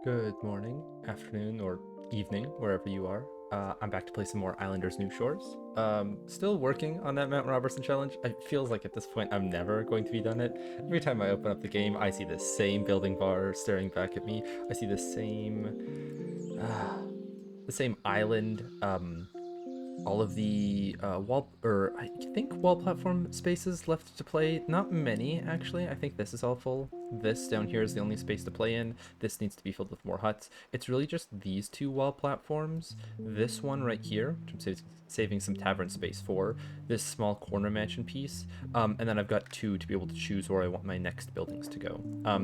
Good morning, afternoon, or evening, wherever you are. I'm back to play some more Islanders New Shores. Still working on that Mount Roberson challenge. It feels like at this point I'm never going to be done it. Every time I open up the game, I see the same building bar staring back at me. I see the same island. All of the wall, or I think wall platform spaces left to play. Not many, actually. I think this is all full. This down here is the only space to play in. This needs to be filled with more huts. It's really just these two wall platforms. This one right here, which I'm saving some tavern space for. This small corner mansion piece. And then I've got two to be able to choose where I want my next buildings to go.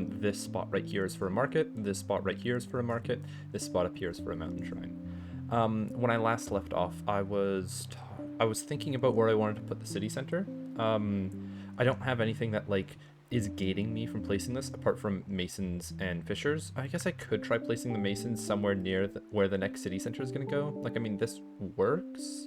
This spot right here is for a market. This spot right here is for a market. This spot up here is for a mountain shrine. When I last left off, I was thinking about where I wanted to put the city center. I don't have anything that like is gating me from placing this apart from masons and fishers. I guess I could try placing the masons somewhere near where the next city center is going to go. Like, I mean, this works,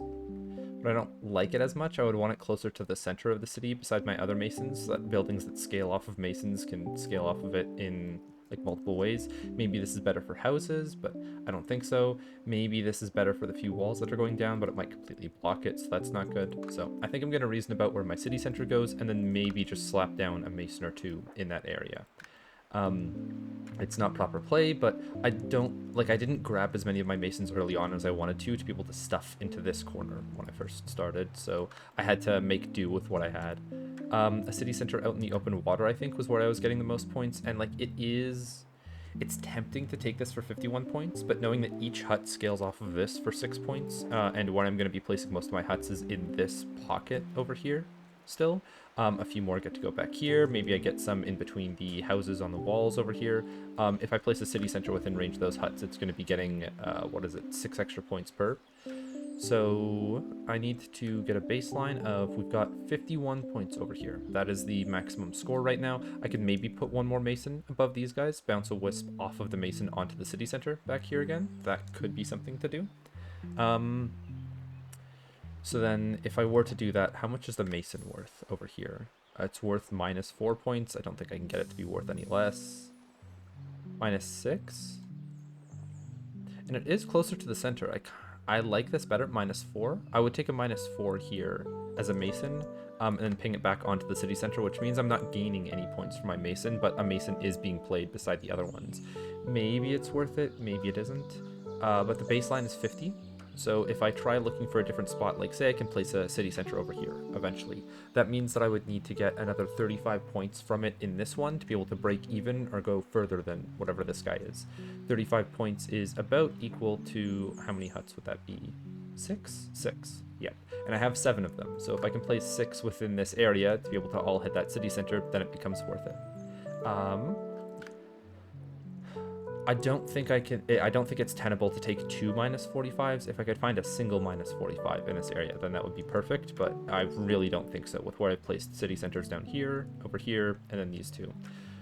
but I don't like it as much. I would want it closer to the center of the city beside my other masons, so that buildings that scale off of masons can scale off of it in like multiple ways. Maybe this is better for houses, but I don't think so. Maybe this is better for the few walls that are going down, but it might completely block it, so that's not good. So I think I'm going to reason about where my city center goes, and then maybe just slap down a mason or two in that area. It's not proper play, but I didn't grab as many of my masons early on as I wanted to be able to stuff into this corner when I first started, so I had to make do with what I had. A city center out in the open water, I think, was where I was getting the most points, and like it's tempting to take this for 51 points, but knowing that each hut scales off of this for 6 points, and where I'm going to be placing most of my huts is in this pocket over here still. A few more get to go back here. Maybe I get some in between the houses on the walls over here. If I place a city center within range of those huts, it's going to be getting, 6 extra points per. So I need to get a baseline of, we've got 51 points over here. That is the maximum score right now. I could maybe put one more mason above these guys, bounce a wisp off of the mason onto the city center back here again. That could be something to do. So then if I were to do that, how much is the mason worth over here? It's worth -4 points. I don't think I can get it to be worth any less. -6? And it is closer to the center. I like this better, -4. I would take a -4 here as a mason, and then ping it back onto the city center, which means I'm not gaining any points for my mason, but a mason is being played beside the other ones. Maybe it's worth it, maybe it isn't. But the baseline is 50. So if I try looking for a different spot, like say I can place a city center over here eventually, that means that I would need to get another 35 points from it in this one to be able to break even or go further than whatever this guy is. 35 points is about equal to, how many huts would that be? 6? 6. Yeah. And I have 7 of them. So if I can place 6 within this area to be able to all hit that city center, then it becomes worth it. I don't think it's tenable to take 2 -45s. If I could find a single -45 in this area, then that would be perfect, but I really don't think so with where I placed city centers down here, over here, and then these two.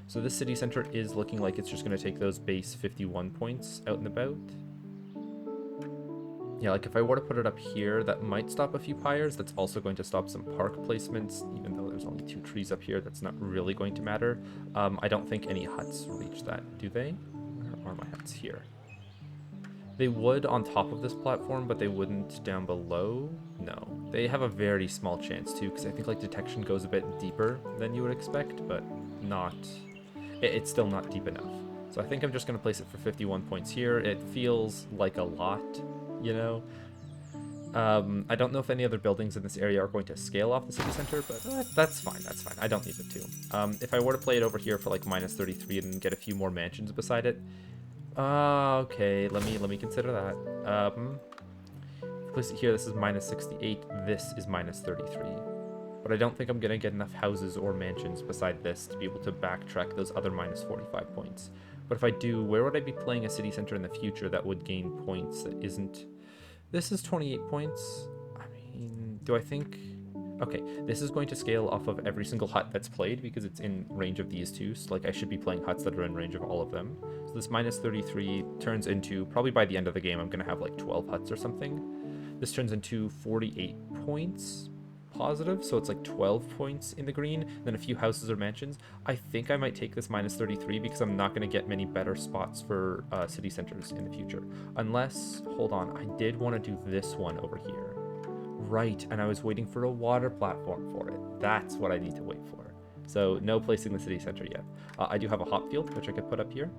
So this city center is looking like it's just going to take those base 51 points out and about. Yeah, like if I were to put it up here, that might stop a few pyres. That's also going to stop some park placements, even though there's only 2 trees up here. That's not really going to matter. I don't think any huts reach that, do they? Or are my huts here? They would on top of this platform, but they wouldn't down below. No, they have a very small chance too, because I think like detection goes a bit deeper than you would expect, but not, it's still not deep enough. So I think I'm just going to place it for 51 points here. It feels like a lot, you know. I don't know if any other buildings in this area are going to scale off the city center, but that's fine, that's fine. I don't need it to. If I were to play it over here for like -33 and get a few more mansions beside it, okay, let me consider that. Place it here, this is -68, this is -33. But I don't think I'm gonna get enough houses or mansions beside this to be able to backtrack those other -45 points. But if I do, where would I be playing a city center in the future that would gain points that isn't... This is 28 points. I mean, do I think... Okay, this is going to scale off of every single hut that's played because it's in range of these two. So like I should be playing huts that are in range of all of them. So this -33 turns into, probably by the end of the game, I'm going to have like 12 huts or something. This turns into 48 points, positive, so it's like 12 points in the green, then a few houses or mansions. I think I might take this minus 33 because I'm not going to get many better spots for city centers in the future. Unless, hold on, I did want to do this one over here. Right, and I was waiting for a water platform for it. That's what I need to wait for. So no placing the city center yet. I do have a hop field, which I could put up here.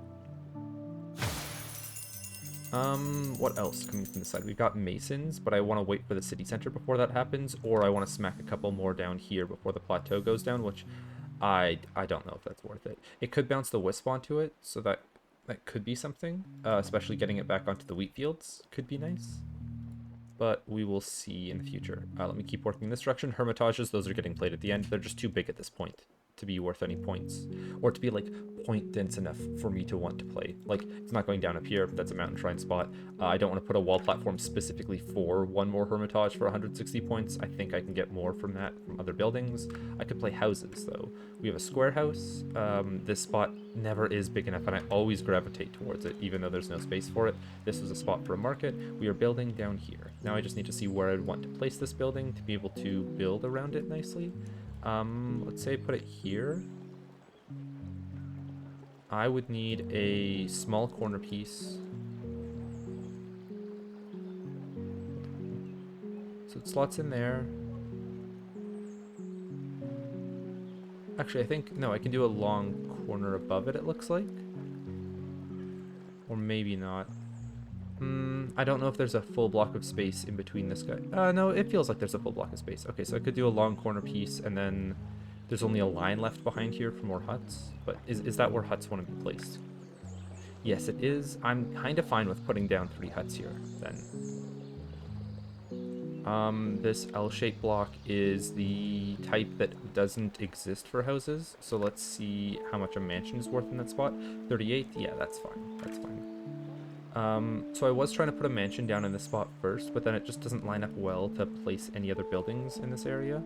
What else coming from the side? We've got masons, but I want to wait for the city center before that happens, or I want to smack a couple more down here before the plateau goes down, which I don't know if that's worth it. It could bounce the wisp onto it, so that could be something, especially getting it back onto the wheat fields could be nice. But we will see in the future. Let me keep working this direction. Hermitages, those are getting played at the end. They're just too big at this point to be worth any points, or to be like point dense enough for me to want to play. Like, it's not going down up here, that's a mountain shrine spot. I don't want to put a wall platform specifically for one more hermitage for 160 points. I think I can get more from that from other buildings. I could play houses though. We have a square house. This spot never is big enough, and I always gravitate towards it even though there's no space for it. This is a spot for a market. We are building down here. Now I just need to see where I'd want to place this building to be able to build around it nicely. Let's say put it here. I would need a small corner piece. So it slots in there. Actually, I think, no, I can do a long corner above it, it looks like. Or maybe not. I don't know if there's a full block of space in between this guy. No, it feels like there's a full block of space. Okay, so I could do a long corner piece, and then there's only a line left behind here for more huts. But is that where huts want to be placed? Yes, it is. I'm kind of fine with putting down 3 huts here, then. This L-shaped block is the type that doesn't exist for houses. So let's see how much a mansion is worth in that spot. 38? Yeah, that's fine. That's fine. So I was trying to put a mansion down in this spot first, but then it just doesn't line up well to place any other buildings in this area.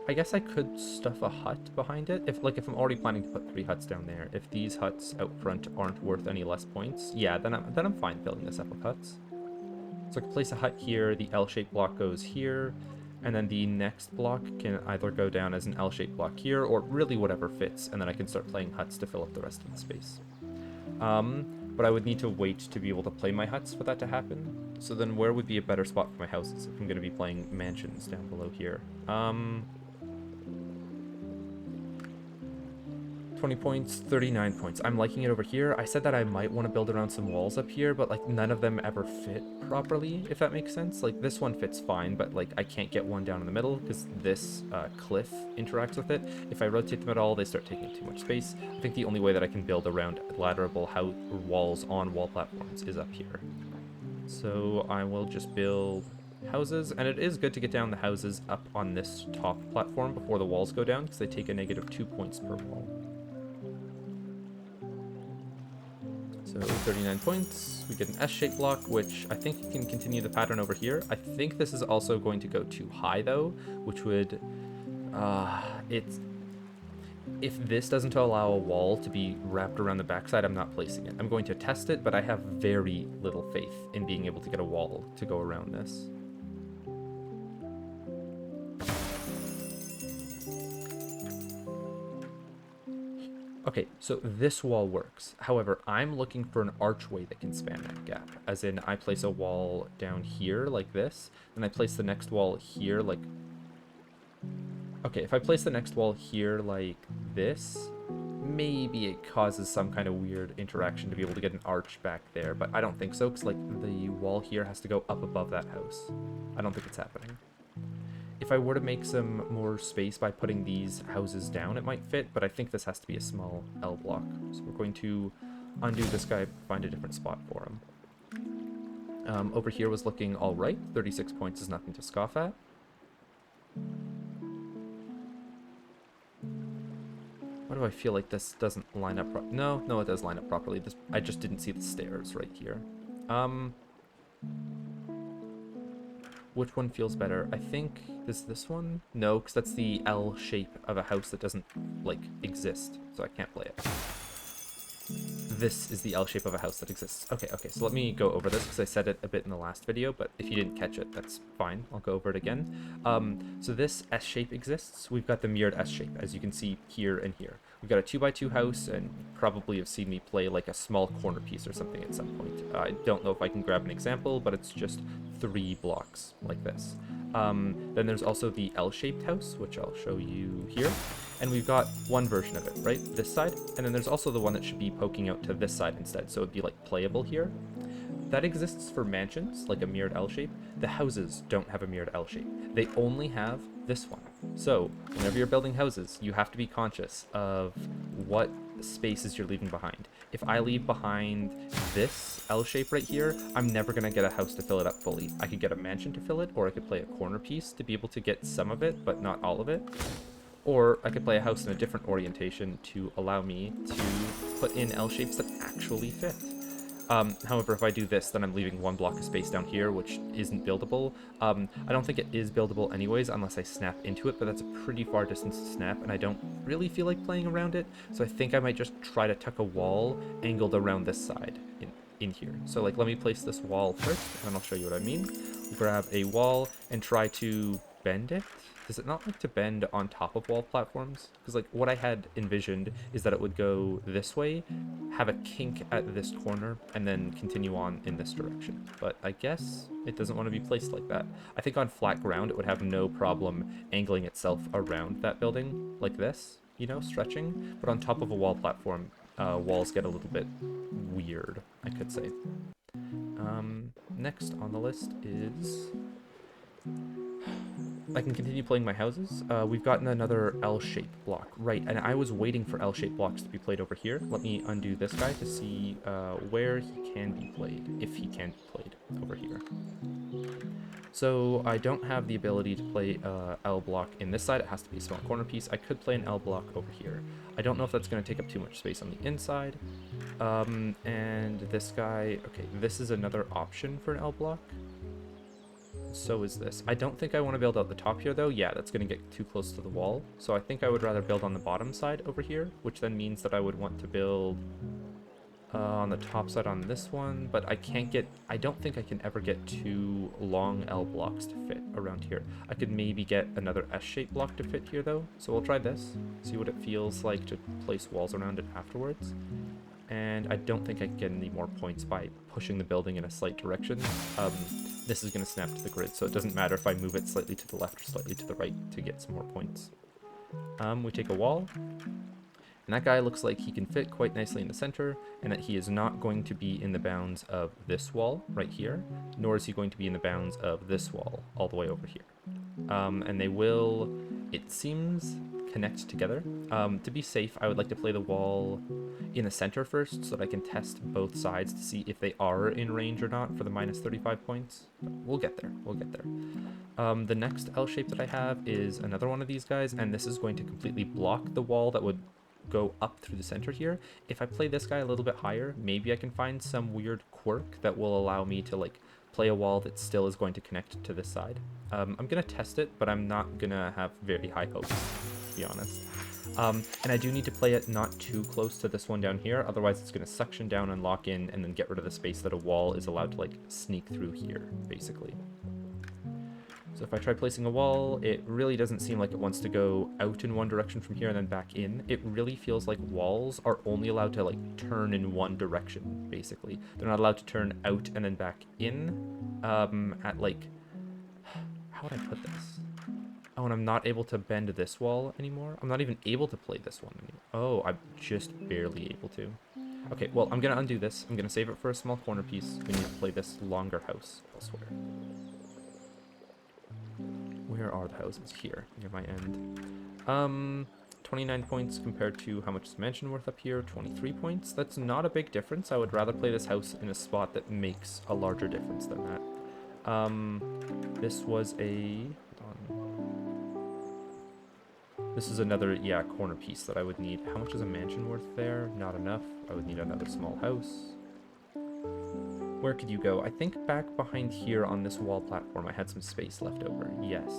I guess I could stuff a hut behind it. If I'm already planning to put 3 huts down there, if these huts out front aren't worth any less points, yeah, then I'm fine filling this up with huts. So I can place a hut here, the L-shaped block goes here, and then the next block can either go down as an L-shaped block here, or really whatever fits, and then I can start playing huts to fill up the rest of the space. But I would need to wait to be able to play my huts for that to happen. So then where would be a better spot for my houses if I'm going to be playing mansions down below here? 20 points, 39 points. I'm liking it over here. I said that I might want to build around some walls up here, but like none of them ever fit properly, if that makes sense. Like this one fits fine, but like I can't get one down in the middle because this cliff interacts with it. If I rotate them at all, they start taking too much space. I think the only way that I can build around ladderable walls on wall platforms is up here. So I will just build houses, and it is good to get down the houses up on this top platform before the walls go down because they take a negative 2 points per wall. So 39 points, we get an S-shaped block, which I think can continue the pattern over here. I think this is also going to go too high though, which would, if this doesn't allow a wall to be wrapped around the backside, I'm not placing it. I'm going to test it, but I have very little faith in being able to get a wall to go around this. Okay, so this wall works. However, I'm looking for an archway that can span that gap. As in, I place a wall down here like this, and I place the next wall here like... Okay, if I place the next wall here like this, maybe it causes some kind of weird interaction to be able to get an arch back there, but I don't think so, because like the wall here has to go up above that house. I don't think it's happening. If I were to make some more space by putting these houses down, it might fit, but I think this has to be a small L block. So we're going to undo this guy, find a different spot for him. Over here was looking all right. 36 points is nothing to scoff at. Why do I feel like this doesn't line up? No, it does line up properly. I just didn't see the stairs right here. Which one feels better? I think this one? No, because that's the L shape of a house that doesn't, like, exist. So I can't play it. this is the L shape of a house that exists. Okay, so let me go over this because I said it a bit in the last video, but if you didn't catch it, that's fine. I'll go over it again. So this S shape exists. We've got the mirrored S shape, as you can see here and here. We've got a 2x2 house, and you probably have seen me play like a small corner piece or something at some point. I don't know if I can grab an example, but it's just 3 blocks like this. Then there's also the L-shaped house, which I'll show you here. And we've got one version of it, right? This side. And then there's also the one that should be poking out to this side instead, so it'd be like playable here. That exists for mansions, like a mirrored L shape. The houses don't have a mirrored L shape. They only have this one. So whenever you're building houses, you have to be conscious of what spaces you're leaving behind. If I leave behind this L shape right here, I'm never going to get a house to fill it up fully. I could get a mansion to fill it, or I could play a corner piece to be able to get some of it, but not all of it. Or I could play a house in a different orientation to allow me to put in L shapes that actually fit. However, if I do this, then I'm leaving 1 block of space down here, which isn't buildable. I don't think it is buildable anyways, unless I snap into it, but that's a pretty far distance to snap, and I don't really feel like playing around it, so I think I might just try to tuck a wall angled around this side in here. So like, let me place this wall first, and I'll show you what I mean. Grab a wall and try to bend it. Does it not like to bend on top of wall platforms? Because like what I had envisioned is that it would go this way, have a kink at this corner, and then continue on in this direction. But I guess it doesn't want to be placed like that. I think on flat ground it would have no problem angling itself around that building like this, you know, stretching. But on top of a wall platform, walls get a little bit weird, I could say. Next on the list is... I can continue playing my houses. We've gotten another L-shaped block. Right, and I was waiting for L-shaped blocks to be played over here. Let me undo this guy to see where he can be played, if he can be played over here. So I don't have the ability to play L block in this side. It has to be a small corner piece. I could play an L block over here. I don't know if that's going to take up too much space on the inside. And this guy... Okay, this is another option for an L block. So is this. I don't think I want to build out the top here, though. Yeah, that's going to get too close to the wall. So I think I would rather build on the bottom side over here, which then means that I would want to build on the top side on this one. But I can't get... I don't think I can ever get 2 long L blocks to fit around here. I could maybe get another S-shaped block to fit here, though. So we'll try this, see what it feels like to place walls around it afterwards. And I don't think I can get any more points by pushing the building in a slight direction. This is going to snap to the grid, so it doesn't matter if I move it slightly to the left or slightly to the right to get some more points. We take a wall, and that guy looks like he can fit quite nicely in the center, and that he is not going to be in the bounds of this wall right here, nor is he going to be in the bounds of this wall all the way over here. And they will, it seems, connect together. To be safe, I would like to play the wall in the center first so that I can test both sides to see if they are in range or not for the minus 35 points. We'll get there. We'll get there. The next L shape that I have is another one of these guys, and this is going to completely block the wall that would go up through the center here. If I play this guy a little bit higher, maybe I can find some weird quirk that will allow me to like play a wall that still is going to connect to this side. I'm gonna test it, but I'm not gonna have very high hopes, to be honest. And I do need to play it not too close to this one down here, otherwise it's gonna suction down and lock in and then get rid of the space that a wall is allowed to like sneak through here, basically. So if I try placing a wall, it really doesn't seem like it wants to go out in one direction from here and then back in. It really feels like walls are only allowed to like turn in one direction, basically. They're not allowed to turn out and then back in at like... How would I put this? Oh, and I'm not able to bend this wall anymore? I'm not even able to play this one anymore. Oh, I'm just barely able to. Okay, well, I'm going to undo this. I'm going to save it for a small corner piece. We need to play this longer house elsewhere. Where are the houses? Here, near my end. 29 points compared to how much is mansion worth up here, 23 points. That's not a big difference. I would rather play this house in a spot that makes a larger difference than that. This was a... Hold on. This is another, yeah, corner piece that I would need. How much is a mansion worth there? Not enough. I would need another small house. Where could you go? I think back behind here on this wall platform I had some space left over. Yes.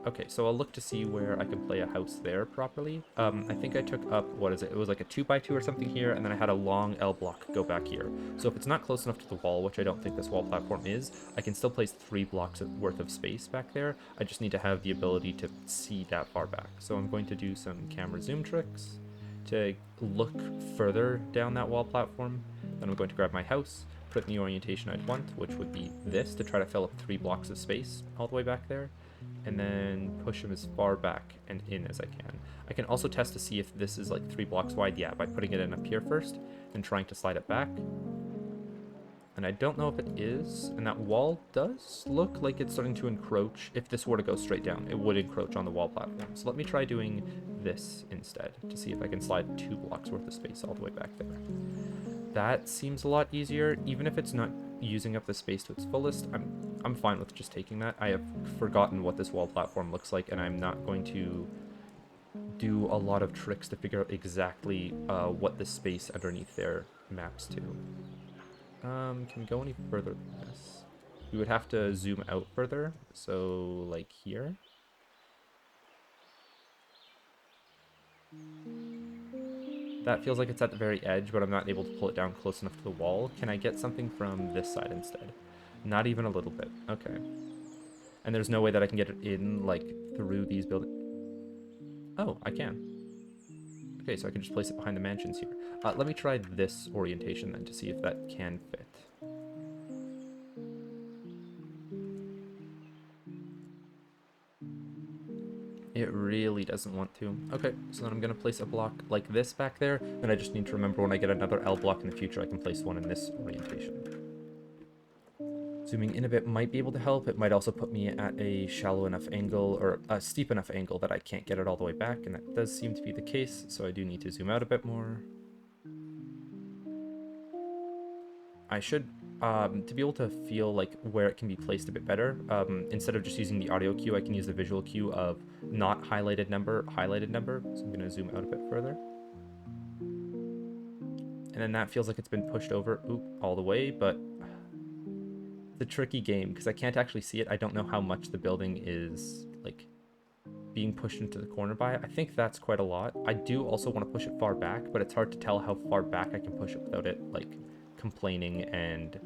Okay, so I'll look to see where I can play a house there properly. I think I took up, what is it? It was like a 2x2 or something here, and then I had a long L block go back here. So if it's not close enough to the wall, which I don't think this wall platform is, I can still place 3 blocks worth of space back there. I just need to have the ability to see that far back. So I'm going to do some camera zoom tricks to look further down that wall platform. Then I'm going to grab my house, put it in the orientation I'd want, which would be this, to try to fill up 3 blocks of space all the way back there, and then push them as far back and in as I can. I can also test to see if this is like 3 blocks wide, yeah, by putting it in up here first and trying to slide it back. And I don't know if it is, and that wall does look like it's starting to encroach. If this were to go straight down, it would encroach on the wall platform. So let me try doing this instead to see if I can slide 2 blocks worth of space all the way back there. That seems a lot easier, even if it's not using up the space to its fullest. I'm fine with just taking that. I have forgotten what this wall platform looks like, and I'm not going to do a lot of tricks to figure out exactly what the space underneath there maps to. Can we go any further than this? We would have to zoom out further, so like here. That feels like it's at the very edge, but I'm not able to pull it down close enough to the wall. Can I get something from this side instead? Not even a little bit. Okay. And there's no way that I can get it in, like, through these buildings. Oh, I can. Okay, so I can just place it behind the mansions here. Let me try this orientation then to see if that can fit. It really doesn't want to. Okay, so then I'm going to place a block like this back there. Then I just need to remember when I get another L block in the future, I can place one in this orientation. Zooming in a bit might be able to help. It might also put me at a shallow enough angle, or a steep enough angle that I can't get it all the way back, and that does seem to be the case, so I do need to zoom out a bit more. I should, to be able to feel like where it can be placed a bit better, instead of just using the audio cue, I can use the visual cue of not highlighted number, highlighted number. So I'm going to zoom out a bit further. And then that feels like it's been pushed over, all the way, but it's a tricky game because I can't actually see it. I don't know how much the building is, like, being pushed into the corner by. I think that's quite a lot. I do also want to push it far back, but it's hard to tell how far back I can push it without it, like, complaining and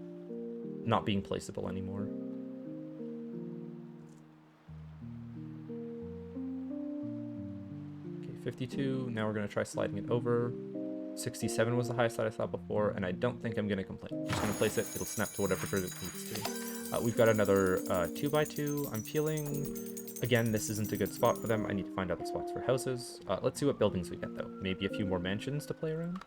not being placeable anymore. Okay, 52. Now we're going to try sliding it over. 67 was the highest that I saw before, and I don't think I'm going to complain. I'm just going to place it. It'll snap to whatever grid it needs to. We've got another 2x2. I'm feeling... Again, this isn't a good spot for them. I need to find other spots for houses. Let's see what buildings we get, though. Maybe a few more mansions to play around.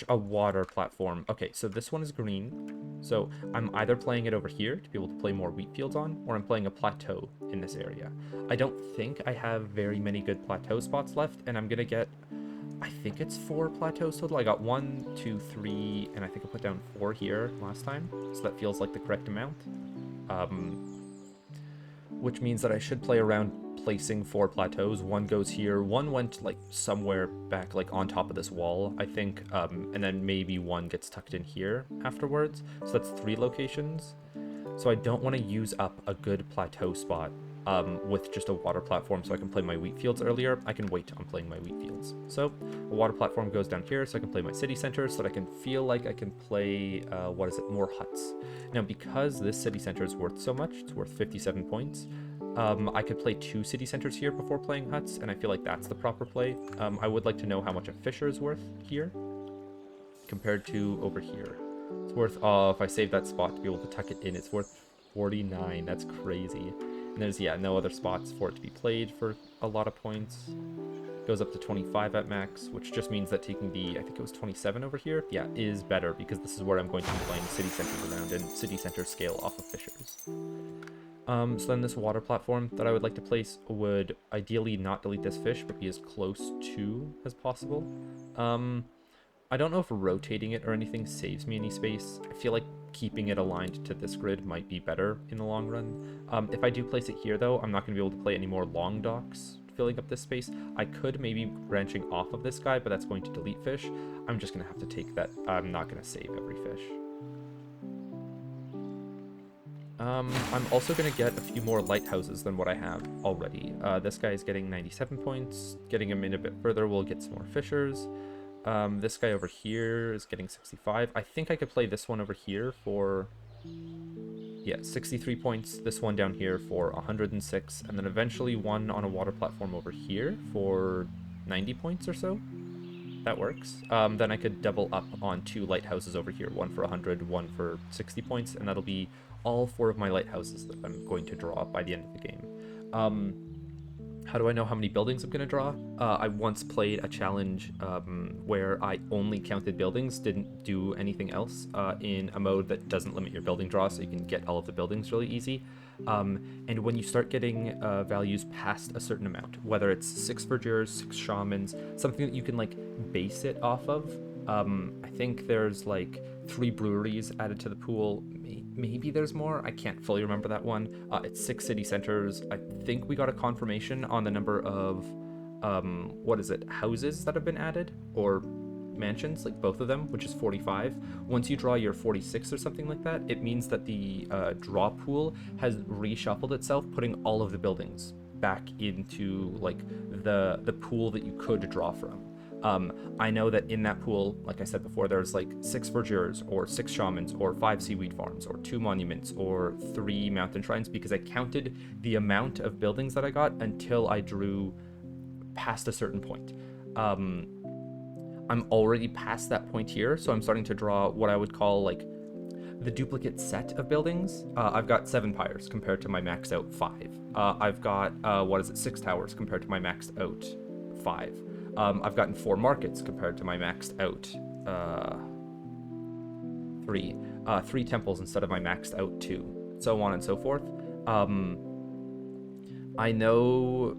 A water platform. Okay, so this one is green. So I'm either playing it over here to be able to play more wheat fields on, or I'm playing a plateau in this area. I don't think I have very many good plateau spots left, and I'm gonna get, I think it's 4 plateaus total. I got 1, 2, 3, and I think I put down 4 here last time. So that feels like the correct amount. Which means that I should play around placing 4 plateaus. 1 goes here, 1 went like somewhere back, like on top of this wall, I think, and then maybe 1 gets tucked in here afterwards. So that's 3 locations. So I don't want to use up a good plateau spot with just a water platform so I can play my wheat fields earlier. I can wait on playing my wheat fields. So a water platform goes down here so I can play my city center so that I can feel like I can play, more huts. Now, because this city center is worth so much, it's worth 57 points, I could play 2 city centers here before playing huts, and I feel like that's the proper play. I would like to know how much a fisher is worth here compared to over here. It's worth, if I save that spot to be able to tuck it in, it's worth 49. That's crazy. And there's, no other spots for it to be played for a lot of points. It goes up to 25 at max, which just means that taking the, I think it was 27 over here, is better, because this is where I'm going to be playing city centers around, and city centers scale off of fishers. So then this water platform that I would like to place would ideally not delete this fish, but be as close to as possible. I don't know if rotating it or anything saves me any space. I feel like keeping it aligned to this grid might be better in the long run. If I do place it here, though, I'm not going to be able to play any more long docks filling up this space. I could maybe branching off of this guy, but that's going to delete fish. I'm just going to have to take that. I'm not going to save every fish. I'm also going to get a few more lighthouses than what I have already. This guy is getting 97 points. Getting him in a bit further, we'll get some more fissures. This guy over here is getting 65. I think I could play this one over here for, yeah, 63 points. This one down here for 106. And then eventually one on a water platform over here for 90 points or so. That works. Then I could double up on 2 lighthouses over here. One for 100, one for 60 points. And that'll be all 4 of my lighthouses that I'm going to draw by the end of the game. How do I know how many buildings I'm going to draw? I once played a challenge where I only counted buildings, didn't do anything else, in a mode that doesn't limit your building draw, so you can get all of the buildings really easy. And when you start getting values past a certain amount, whether it's 6 verdures, 6 shamans, something that you can like base it off of, I think there's like 3 breweries added to the pool. Maybe there's more. I can't fully remember that one. It's 6 city centers. I think we got a confirmation on the number of, houses that have been added, or mansions, like both of them, which is 45. Once you draw your 46 or something like that, it means that the draw pool has reshuffled itself, putting all of the buildings back into like the pool that you could draw from. I know that in that pool, like I said before, there's like 6 verdures or 6 shamans or 5 seaweed farms or 2 monuments or 3 mountain shrines, because I counted the amount of buildings that I got until I drew past a certain point. I'm already past that point here, so I'm starting to draw what I would call like the duplicate set of buildings. I've got 7 pyres compared to my maxed out 5. I've got 6 towers compared to my maxed out 5. I've gotten 4 markets compared to my maxed out 3. 3 temples instead of my maxed out 2. So on and so forth. I know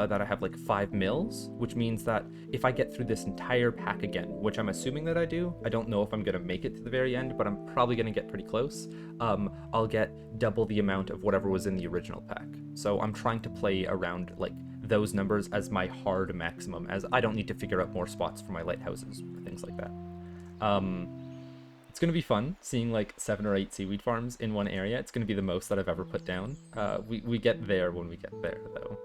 that I have like 5 mills, which means that if I get through this entire pack again, which I'm assuming that I do, I don't know if I'm going to make it to the very end, but I'm probably going to get pretty close. I'll get double the amount of whatever was in the original pack. So I'm trying to play around like those numbers as my hard maximum, as I don't need to figure out more spots for my lighthouses or things like that. It's going to be fun seeing like 7 or 8 seaweed farms in one area. It's going to be the most that I've ever put down. We get there when we get there, though.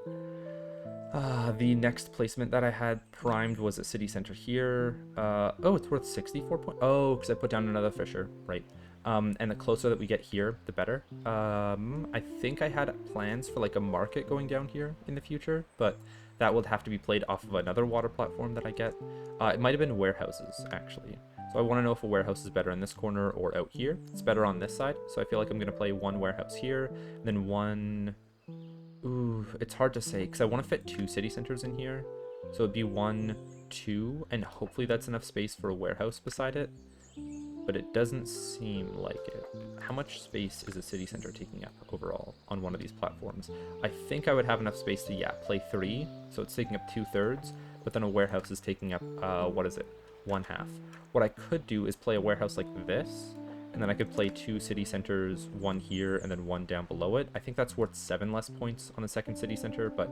The next placement that I had primed was a city center here. Oh, it's worth 64 points. Oh, because I put down another fissure, right. And the closer that we get here, the better. I think I had plans for like a market going down here in the future, but that would have to be played off of another water platform that I get. It might have been warehouses, actually. So I want to know if a warehouse is better in this corner or out here. It's better on this side, so I feel like I'm going to play 1 warehouse here, and then 1... Ooh, it's hard to say, because I want to fit 2 city centers in here. So it'd be 1, 2, and hopefully that's enough space for a warehouse beside it. But it doesn't seem like it. How much space is a city center taking up overall on one of these platforms? I think I would have enough space to, play 3, so it's taking up 2/3, but then a warehouse is taking up, 1/2. What I could do is play a warehouse like this, and then I could play 2 city centers, 1 here, and then 1 down below it. I think that's worth 7 less points on the second city center, but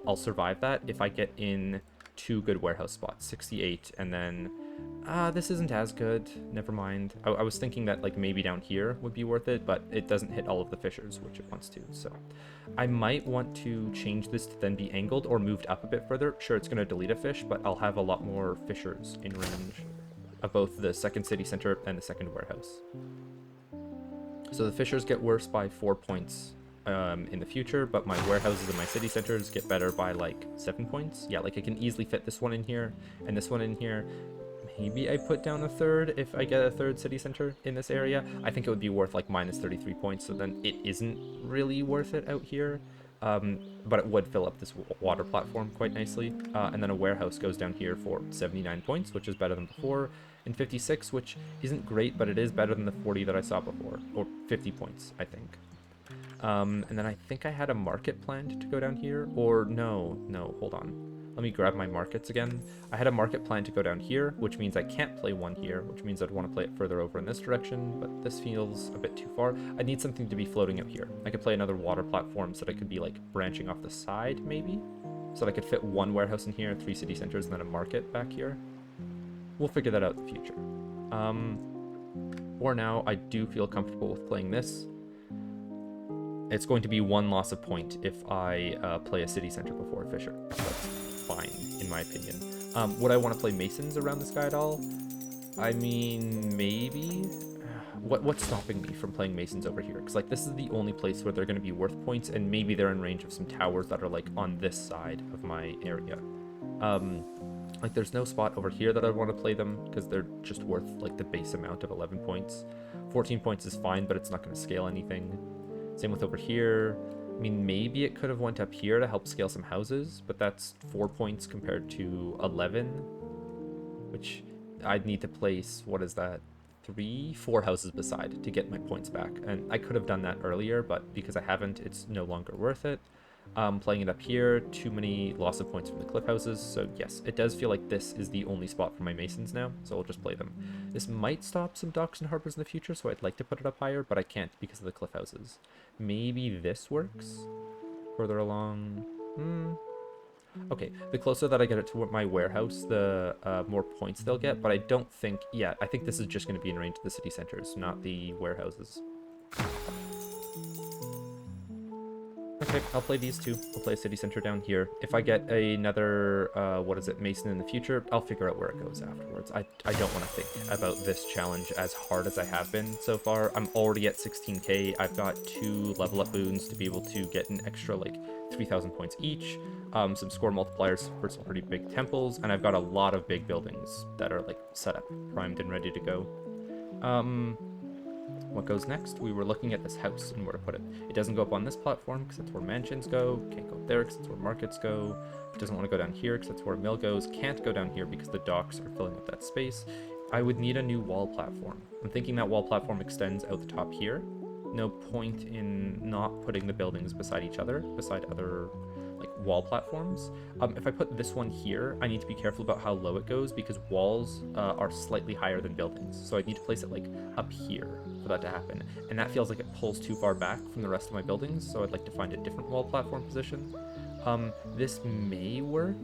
I'll survive that if I get in 2 good warehouse spots, 68, and then... this isn't as good. Never mind. I was thinking that like maybe down here would be worth it, but it doesn't hit all of the fissures, which it wants to. So I might want to change this to then be angled or moved up a bit further. Sure, it's going to delete a fish, but I'll have a lot more fissures in range of both the second city center and the second warehouse. So the fissures get worse by 4 points in the future, but my warehouses and my city centers get better by like 7 points. Yeah, like I can easily fit this one in here and this one in here. Maybe I put down a 3rd if I get a 3rd city center in this area. I think it would be worth like minus 33 points, so then it isn't really worth it out here. But it would fill up this water platform quite nicely. And then a warehouse goes down here for 79 points, which is better than before, and 56, which isn't great, but it is better than the 40 that I saw before, or 50 points, I think. And then I think I had a market planned to go down here, or no, hold on. Let me grab my markets again. I had a market planned to go down here, which means I can't play 1 here, which means I'd want to play it further over in this direction, but this feels a bit too far. I need something to be floating out here. I could play another water platform so that I could be like branching off the side, maybe? So that I could fit 1 warehouse in here, 3 city centers, and then a market back here. We'll figure that out in the future. For now, I do feel comfortable with playing this. It's going to be 1 loss of point if I play a city center before Fisher. That's fine, in my opinion. Would I want to play Masons around this guy at all? I mean, maybe. What's stopping me from playing Masons over here? Because, like, this is the only place where they're going to be worth points, and maybe they're in range of some towers that are, like, on this side of my area. Like, there's no spot over here that I want to play them, because they're just worth, like, the base amount of 11 points. 14 points is fine, but it's not going to scale anything. Same with over here. I mean, maybe it could have went up here to help scale some houses, but that's 4 points compared to 11, which I'd need to place, what is that, 4 houses beside to get my points back. And I could have done that earlier, but because I haven't, it's no longer worth it. Playing it up here, too many loss of points from the cliff houses. So yes, it does feel like this is the only spot for my Masons now, so I'll just play them. This might stop some docks and harbors in the future, so I'd like to put it up higher, but I can't because of the cliff houses. Maybe this works further along. Okay, the closer that I get it to my warehouse, the more points they'll get, but I don't think, yeah, I think this is just going to be in range of the city centers, not the warehouses. Okay, I'll play these two. I'll play a city center down here. If I get another, Mason in the future, I'll figure out where it goes afterwards. I don't want to think about this challenge as hard as I have been so far. I'm already at 16k. I've got 2 level up boons to be able to get an extra, like, 3,000 points each. Some score multipliers for some pretty big temples, and I've got a lot of big buildings that are, like, set up, primed and ready to go. What goes next? We were looking at this house and where to put it. It doesn't go up on this platform because that's where mansions go. Can't go up there because that's where markets go. It doesn't want to go down here because that's where a mill goes. Can't go down here because the docks are filling up that space. I would need a new wall platform. I'm thinking that wall platform extends out the top here. No point in not putting the buildings beside each other, beside other, like, wall platforms. If I put this one here, I need to be careful about how low it goes because walls are slightly higher than buildings. So I need to place it, like, up here for that to happen. And that feels like it pulls too far back from the rest of my buildings, so I'd like to find a different wall platform position. This may work.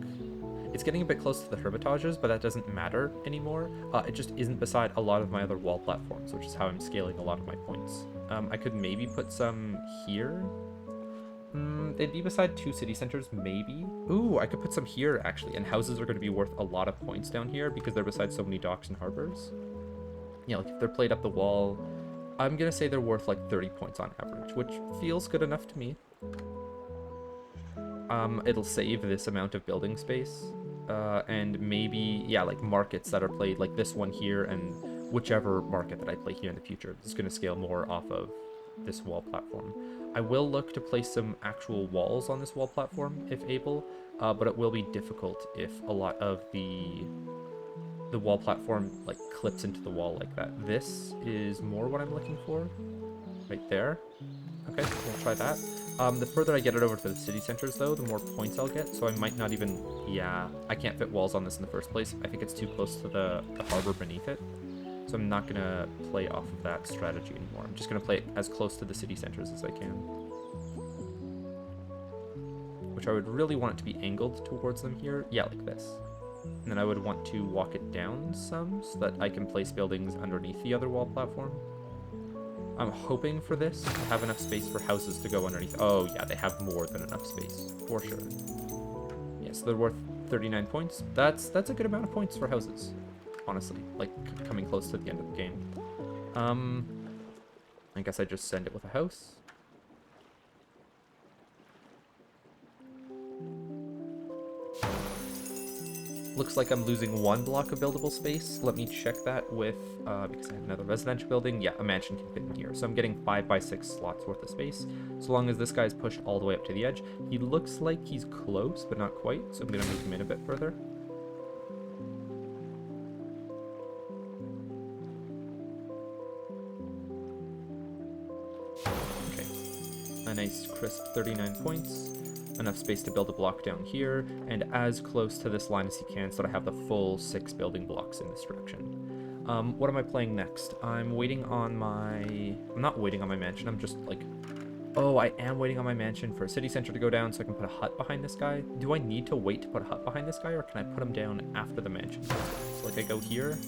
It's getting a bit close to the hermitages, but that doesn't matter anymore. It just isn't beside a lot of my other wall platforms, which is how I'm scaling a lot of my points. I could maybe put some here. They'd be beside 2 city centers, maybe. Ooh, I could put some here, actually, and houses are going to be worth a lot of points down here because they're beside so many docks and harbors. Yeah, like, if they're played up the wall, I'm going to say they're worth, like, 30 points on average, which feels good enough to me. It'll save this amount of building space, and maybe, yeah, like, markets that are played, like this one here, and whichever market that I play here in the future is going to scale more off of this wall platform. I will look to place some actual walls on this wall platform if able, but it will be difficult if a lot of the wall platform, like, clips into the wall like that. This is more what I'm looking for, right there. Okay, we'll try that. The further I get it over to the city centers, though, the more points I'll get, so I might not even... Yeah, I can't fit walls on this in the first place. I think it's too close to the harbor beneath it. So I'm not going to play off of that strategy anymore. I'm just going to play it as close to the city centers as I can. Which I would really want it to be angled towards them here. Yeah, like this. And then I would want to walk it down some so that I can place buildings underneath the other wall platform. I'm hoping for this to have enough space for houses to go underneath. Oh yeah, they have more than enough space, for sure. Yeah, so they're worth 39 points. That's a good amount of points for houses, honestly, like, coming close to the end of the game. I guess I just send it with a house. Looks like I'm losing 1 block of buildable space. Let me check that with, because I have another residential building. Yeah, a mansion can fit in here. So I'm getting 5x6 slots worth of space, so long as this guy's pushed all the way up to the edge. He looks like he's close, but not quite, so I'm going to move him in a bit further. Okay. A nice crisp 39 points. Enough space to build a block down here, and as close to this line as you can so that I have the full 6 building blocks in this direction. What am I playing next? I'm waiting on my... I'm not waiting on my mansion, I'm just like... Oh, I am waiting on my mansion for a city center to go down so I can put a hut behind this guy. Do I need to wait to put a hut behind this guy, or can I put him down after the mansion? So, like, I go here,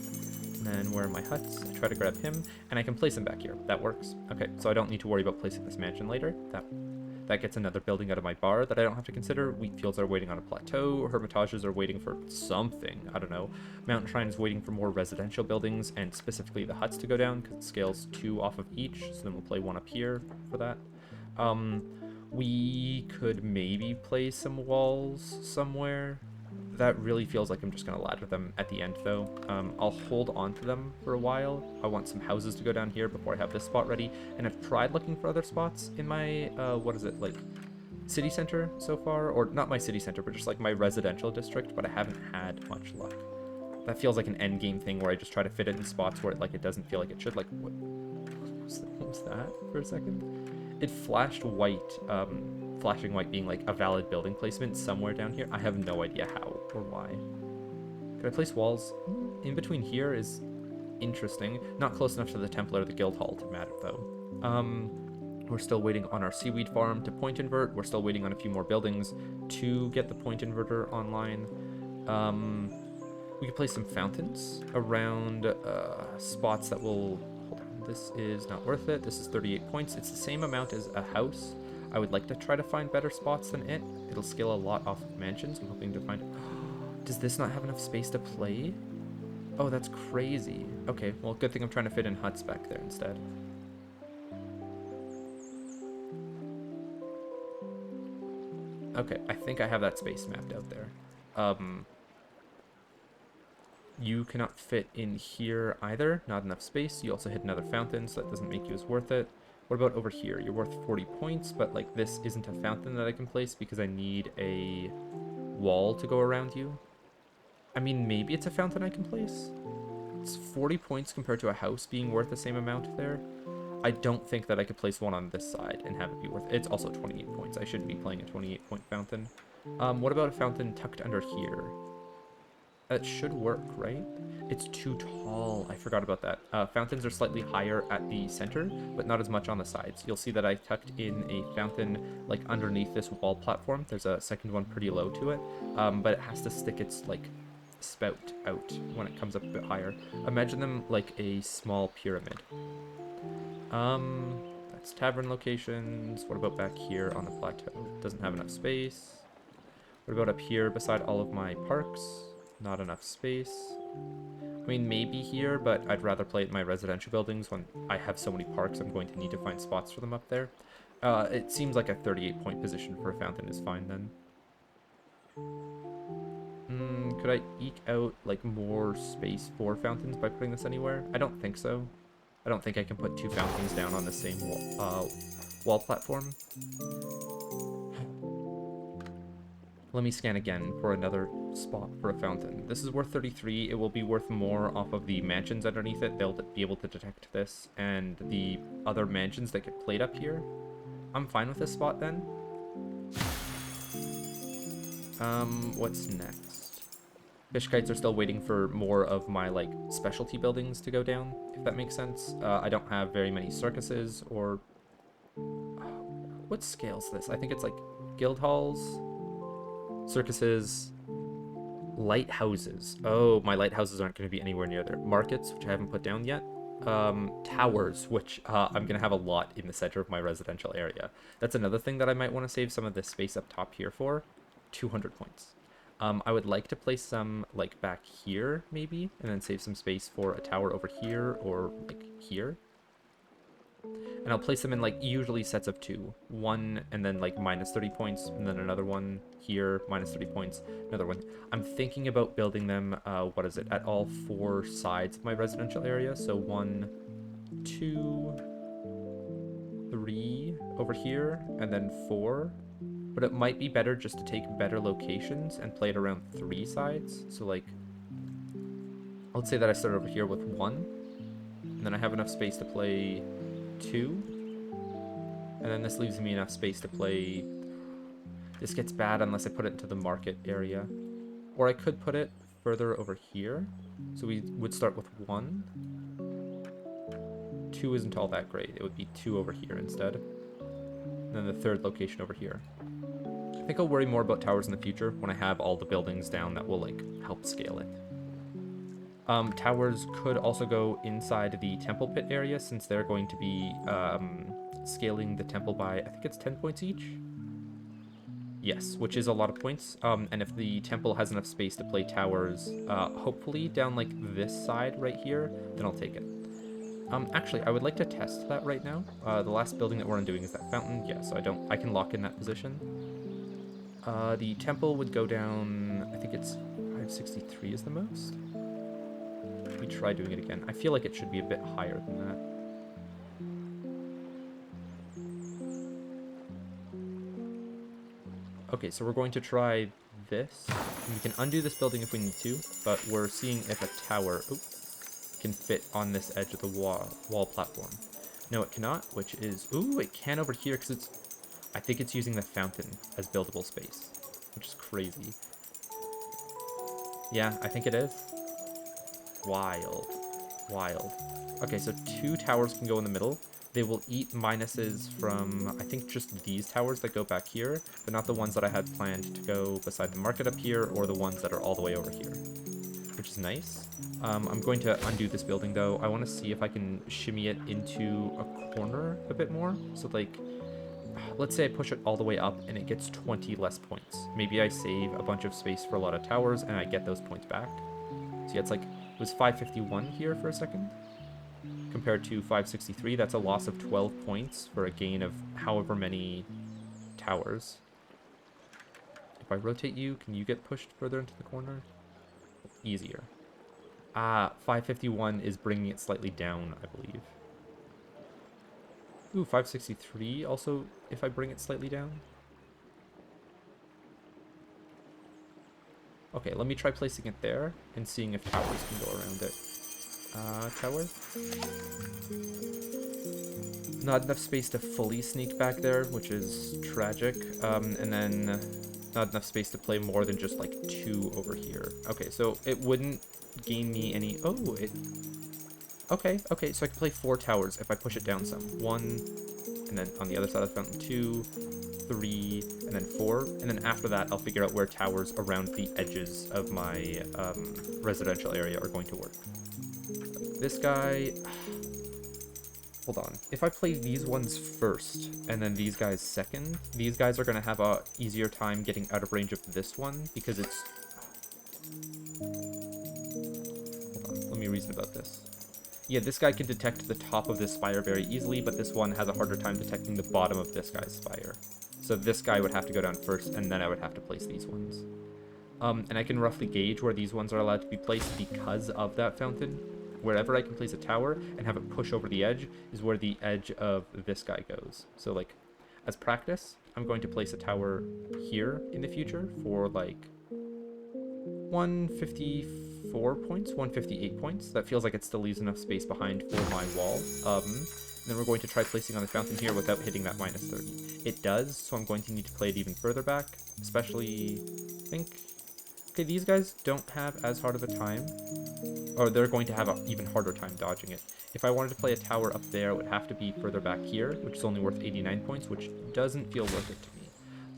And then where are my huts? I try to grab him, and I can place him back here. That works. Okay, so I don't need to worry about placing this mansion later. That gets another building out of my bar that I don't have to consider. Wheat fields are waiting on a plateau. Hermitages are waiting for something. I don't know. Mountain Shrine is waiting for more residential buildings, and specifically the huts to go down, because it scales 2 off of each, so then we'll play 1 up here for that. We could maybe play some walls somewhere. That really feels like I'm just going to ladder them at the end, though. I'll hold on to them for a while. I want some houses to go down here before I have this spot ready. And I've tried looking for other spots in my, city center so far. Or not my city center, but just, like, my residential district. But I haven't had much luck. That feels like an end game thing where I just try to fit it in spots where, it doesn't feel like it should. Like, what was that for a second? It flashed white, flashing white being like a valid building placement somewhere down here. I have no idea how or why. Could I place walls? In between here is interesting. Not close enough to the temple or the guild hall to matter though. We're still waiting on our seaweed farm to point invert. We're still waiting on a few more buildings to get the point inverter online. We could place some fountains around spots that will... Hold on, this is not worth it. This is 38 points. It's the same amount as a house. I would like to try to find better spots than it. It'll scale a lot off of mansions. I'm hoping to find... Does this not have enough space to play? Oh, that's crazy. Okay, well, good thing I'm trying to fit in huts back there instead. Okay, I think I have that space mapped out there. You cannot fit in here either. Not enough space. You also hit another fountain, so that doesn't make you as worth it. What about over here? You're worth 40 points, but like this isn't a fountain that I can place because I need a wall to go around you. I mean, maybe it's a fountain I can place. It's 40 points compared to a house being worth the same amount there. I don't think that I could place one on this side and have it be worth it. It's also 28 points. I shouldn't be playing a 28-point fountain. What about a fountain tucked under here? That should work, right? It's too tall. I forgot about that. Fountains are slightly higher at the center, but not as much on the sides. You'll see that I tucked in a fountain like underneath this wall platform. There's a second one pretty low to it, but it has to stick its like spout out when it comes up a bit higher. Imagine them like a small pyramid. That's tavern locations. What about back here on the plateau? Doesn't have enough space. What about up here beside all of my parks? Not enough space. I mean, maybe here, but I'd rather play it in my residential buildings. When I have so many parks, I'm going to need to find spots for them up there. It seems like a 38-point position for a fountain is fine then. Could I eke out like more space for fountains by putting this anywhere? I don't think so. I don't think I can put 2 fountains down on the same wall platform. Let me scan again for another spot for a fountain. This is worth 33. It will be worth more off of the mansions underneath it. They'll be able to detect this and the other mansions that get played up here. I'm fine with this spot then. What's next? Fish kites are still waiting for more of my like specialty buildings to go down, if that makes sense. I don't have very many circuses or... what scales this? I think it's like guild halls, circuses, lighthouses. Oh, my lighthouses aren't going to be anywhere near there. Markets, which I haven't put down yet. Towers, which I'm going to have a lot in the center of my residential area. That's another thing that I might want to save some of this space up top here for. 200 points. I would like to place some like back here maybe, and then save some space for a tower over here or like here. And I'll place them in like usually sets of 2. One and then like minus 30 points, and then another one here, minus 30 points, another one. I'm thinking about building them, at all 4 sides of my residential area. So 1, 2, 3 over here, and then 4. But it might be better just to take better locations and play it around 3 sides. So like, let's say that I start over here with 1, and then I have enough space to play 2, and then this leaves me enough space to play... This gets bad unless I put it into the market area. Or I could put it further over here. So we would start with 1. 2 isn't all that great. It would be 2 over here instead. And then the 3rd location over here. I think I'll worry more about towers in the future when I have all the buildings down that will like help scale it. Towers could also go inside the temple pit area since they're going to be scaling the temple by, I think it's 10 points each? Yes, which is a lot of points. And if the temple has enough space to play towers, hopefully down like this side right here, then I'll take it. Actually, I would like to test that right now. The last building that we're undoing is that fountain. Yeah, so I can lock in that position. The temple would go down, I think it's 563 is the most. Let me try doing it again. I feel like it should be a bit higher than that. Okay, so we're going to try this. We can undo this building if we need to, but we're seeing if a tower can fit on this edge of the wall platform. No, it cannot, which is... Ooh, it can over here because it's... I think it's using the fountain as buildable space, which is crazy. Yeah, I think it is. Wild. Wild. Okay, so 2 towers can go in the middle. They will eat minuses from, I think, just these towers that go back here, but not the ones that I had planned to go beside the market up here, or the ones that are all the way over here, which is nice. I'm going to undo this building, though. I want to see if I can shimmy it into a corner a bit more. So, like, let's say I push it all the way up and it gets 20 less points. Maybe I save a bunch of space for a lot of towers and I get those points back. So yeah, it's like, it was 551 here for a second compared to 563. That's a loss of 12 points for a gain of however many towers. If I rotate you, can you get pushed further into the corner? Easier. 551 is bringing it slightly down, I believe. Ooh, 563 also, if I bring it slightly down. Okay, let me try placing it there and seeing if towers can go around it. Tower? Not enough space to fully sneak back there, which is tragic. And then not enough space to play more than just like 2 over here. Okay, so it wouldn't gain me any... Oh, it... Okay, so I can play 4 towers if I push it down some. 1, and then on the other side of the fountain, 2, 3, and then 4. And then after that, I'll figure out where towers around the edges of my residential area are going to work. This guy... Hold on. If I play these ones first, and then these guys second, these guys are going to have a easier time getting out of range of this one, because it's... Hold on, let me reason about this. Yeah, this guy can detect the top of this spire very easily, but this one has a harder time detecting the bottom of this guy's spire. So this guy would have to go down first, and then I would have to place these ones. And I can roughly gauge where these ones are allowed to be placed because of that fountain. Wherever I can place a tower and have it push over the edge is where the edge of this guy goes. So, like, as practice, I'm going to place a tower here in the future for, like, 154 points, 158 points. That feels like it still leaves enough space behind for my wall. And then we're going to try placing on the fountain here without hitting that minus 30. It does, so I'm going to need to play it even further back, especially, I think... Okay, these guys don't have as hard of a time, or they're going to have an even harder time dodging it. If I wanted to play a tower up there, it would have to be further back here, which is only worth 89 points, which doesn't feel worth it to me.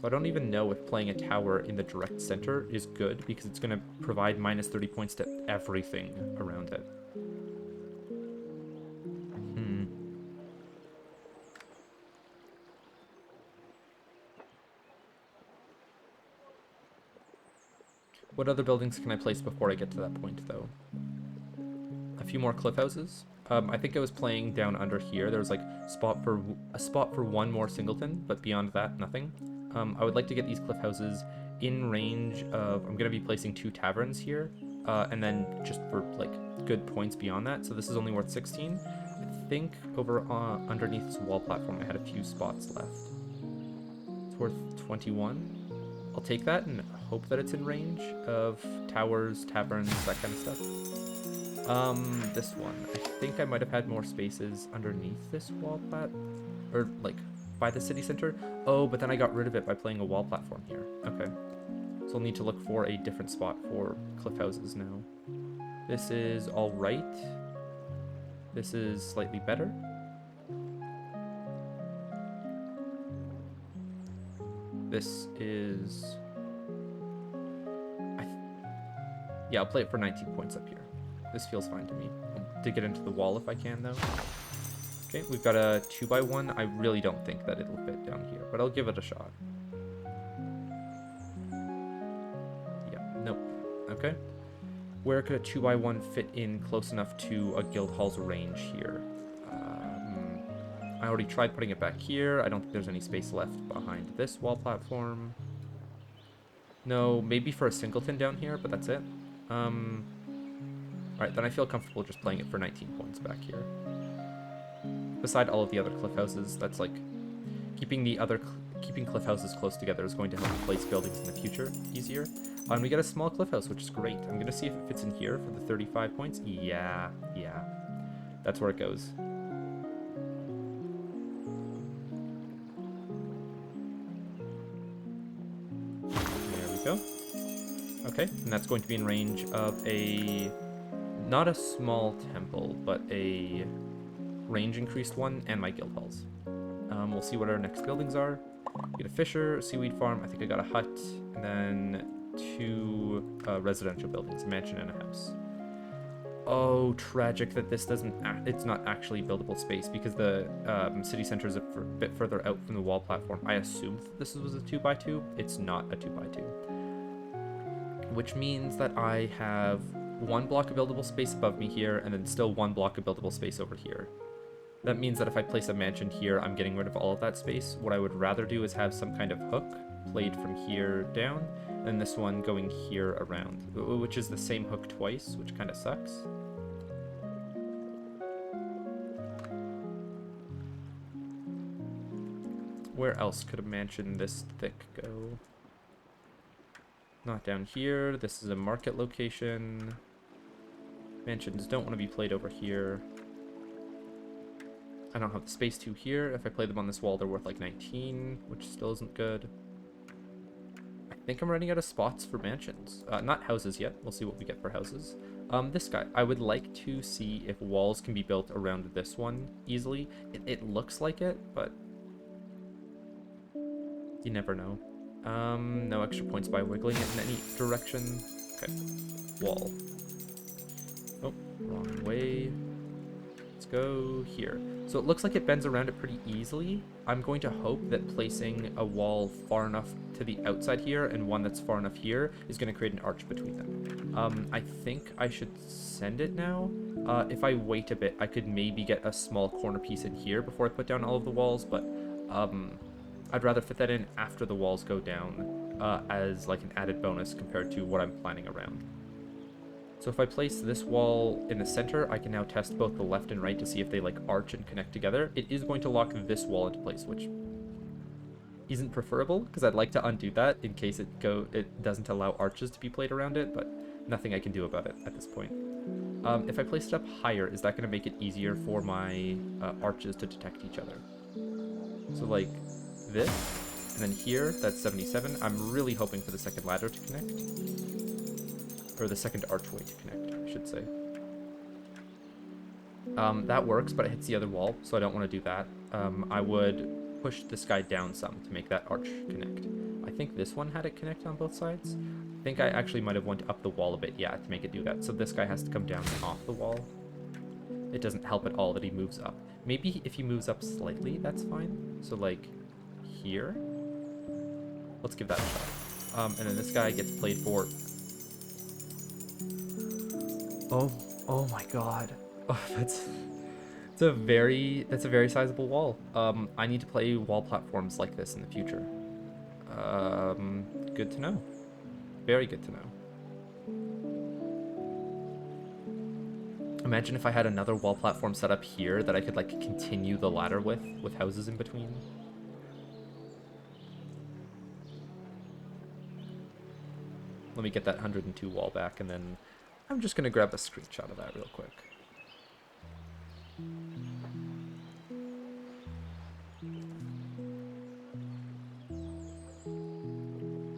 So I don't even know if playing a tower in the direct center is good, because it's going to provide minus 30 points to everything around it. What other buildings can I place before I get to that point, though? A few more cliff houses. I think I was playing down under here. There was like a spot for 1 more singleton, but beyond that, nothing. I would like to get these cliff houses in range of... I'm going to be placing 2 taverns here, and then just for like good points beyond that. So this is only worth 16. I think over underneath this wall platform, I had a few spots left. It's worth 21. I'll take that and hope that it's in range of towers, taverns, that kind of stuff. This one. I think I might have had more spaces underneath this wall or like by the city center. Oh, but then I got rid of it by playing a wall platform here. Okay. So I'll need to look for a different spot for cliff houses now. This is all right. This is slightly better. This is... Yeah, I'll play it for 19 points up here. This feels fine to me. I'll dig it into the wall if I can, though. Okay, we've got a 2x1. I really don't think that it'll fit down here, but I'll give it a shot. Yeah, nope. Okay. Where could a 2x1 fit in close enough to a guild hall's range here? I already tried putting it back here. I don't think there's any space left behind this wall platform. No, maybe for a singleton down here, but that's it. Alright, then I feel comfortable just playing it for 19 points back here. Beside all of the other cliff houses, that's like keeping cliff houses close together is going to help place buildings in the future easier. And we get a small cliff house, which is great. I'm gonna see if it fits in here for the 35 points. Yeah. That's where it goes. There we go. Okay, and that's going to be in range of not a small temple, but a range increased one, and my guild halls. We'll see what our next buildings are. Get a fisher, a seaweed farm. I think I got a hut, and then 2 residential buildings, a mansion and a house. Oh, tragic that this it's not actually buildable space because the city center is a bit further out from the wall platform. I assumed that this was a 2x2. It's not a 2x2. Which means that I have 1 block of buildable space above me here, and then still 1 block of buildable space over here. That means that if I place a mansion here, I'm getting rid of all of that space. What I would rather do is have some kind of hook played from here down, and this one going here around, which is the same hook twice, which kind of sucks. Where else could a mansion this thick go? Not down here. This is a market location. Mansions don't want to be played over here. I don't have the space to here. If I play them on this wall, they're worth like 19, which still isn't good. I think I'm running out of spots for mansions. Not houses yet. We'll see what we get for houses. This guy. I would like to see if walls can be built around this one easily. It looks like it, but you never know. No extra points by wiggling it in any direction. Okay. Wall. Oh, wrong way. Let's go here. So it looks like it bends around it pretty easily. I'm going to hope that placing a wall far enough to the outside here and one that's far enough here is going to create an arch between them. I think I should send it now. If I wait a bit, I could maybe get a small corner piece in here before I put down all of the walls, but I'd rather fit that in after the walls go down as like an added bonus compared to what I'm planning around. So if I place this wall in the center, I can now test both the left and right to see if they like arch and connect together. It is going to lock this wall into place, which isn't preferable because I'd like to undo that in case it doesn't allow arches to be played around it, but nothing I can do about it at this point. If I place it up higher, is that going to make it easier for my arches to detect each other? So like this, and then here, that's 77. I'm really hoping for the second ladder to connect. Or the second archway to connect, I should say. That works, but it hits the other wall, so I don't want to do that. I would push this guy down some to make that arch connect. I think this one had it connect on both sides. I think I actually might have went up the wall a bit, yeah, to make it do that. So this guy has to come down and off the wall. It doesn't help at all that he moves up. Maybe if he moves up slightly, that's fine. So like here. Let's give that a shot. And then this guy gets played for... Oh my god. Oh, that's a very sizable wall. I need to play wall platforms like this in the future. Good to know. Very good to know. Imagine if I had another wall platform set up here that I could like continue the ladder with houses in between. Let me get that 102 wall back, and then I'm just gonna grab a screenshot of that real quick.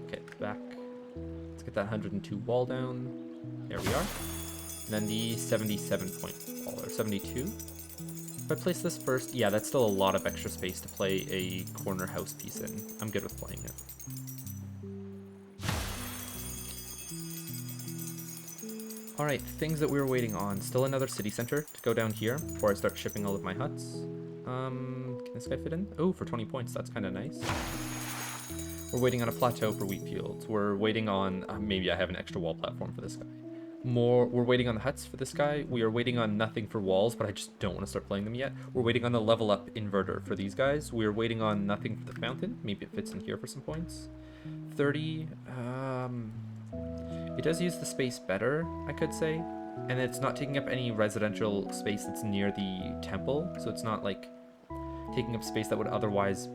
Okay, back. Let's get that 102 wall down. There we are. And then the 77 point wall, or 72. If I place this first, yeah, that's still a lot of extra space to play a corner house piece in. I'm good with playing it. Alright, things that we were waiting on. Still another city center to go down here before I start shipping all of my huts. Can this guy fit in? Oh, for 20 points, that's kind of nice. We're waiting on a plateau for wheat fields. We're waiting on... maybe I have an extra wall platform for this guy. We're waiting on the huts for this guy. We are waiting on nothing for walls, but I just don't want to start playing them yet. We're waiting on the level up inverter for these guys. We're waiting on nothing for the fountain. Maybe it fits in here for some points. 30. It does use the space better, I could say. And it's not taking up any residential space that's near the temple. So it's not like taking up space that would otherwise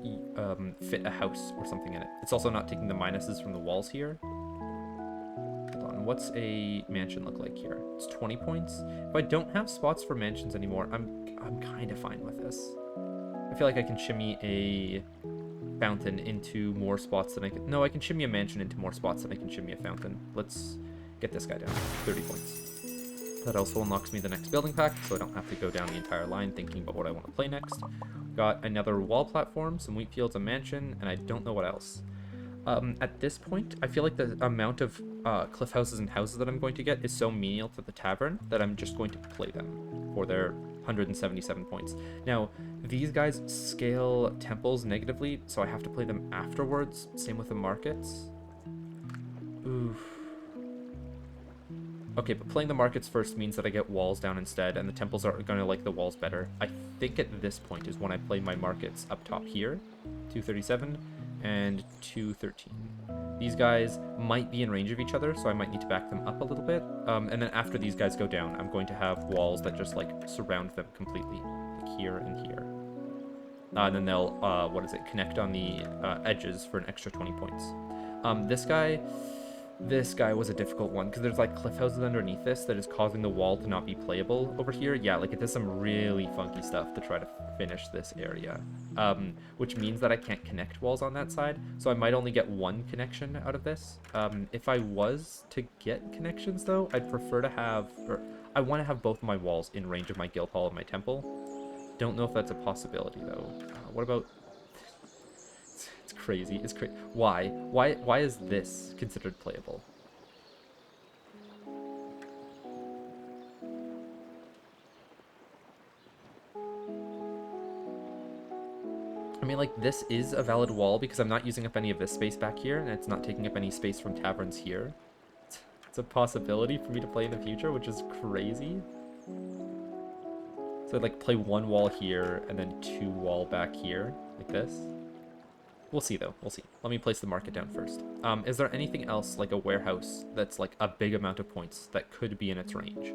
fit a house or something in it. It's also not taking the minuses from the walls here. Hold on, what's a mansion look like here? It's 20 points. If I don't have spots for mansions anymore, I'm kind of fine with this. I feel like I can shimmy a fountain into more spots than I can... No, I can shimmy a mansion into more spots than I can shimmy a fountain. Let's get this guy down. 30 points. That also unlocks me the next building pack, so I don't have to go down the entire line thinking about what I want to play next. Got another wall platform, some wheat fields, a mansion, and I don't know what else. At this point, I feel like the amount of cliff houses and houses that I'm going to get is so menial to the tavern that I'm just going to play them for their 177 points. Now, these guys scale temples negatively, so I have to play them afterwards. Same with the markets. Oof. Okay, but playing the markets first means that I get walls down instead, and the temples are going to like the walls better. I think at this point is when I play my markets up top here. 237 and 213. These guys might be in range of each other, so I might need to back them up a little bit. And then after these guys go down, I'm going to have walls that just like surround them completely, like here and here. And then they'll, connect on the edges for an extra 20 points. This guy was a difficult one because there's like cliff houses underneath this that is causing the wall to not be playable over here. Yeah, like it does some really funky stuff to try to finish this area, which means that I can't connect walls on that side. So I might only get one connection out of this. If I was to get connections though, I'd prefer to have, or I want to have both of my walls in range of my guild hall and my temple. Don't know if that's a possibility though. What about... It's crazy. It's crazy. Why? Why is this considered playable? I mean, like, this is a valid wall because I'm not using up any of this space back here, and it's not taking up any space from taverns here. It's a possibility for me to play in the future, which is crazy. So I'd like play one wall here and then two wall back here, like this. We'll see, though. We'll see. Let me place the market down first. Is there anything else, like a warehouse, that's like a big amount of points that could be in its range?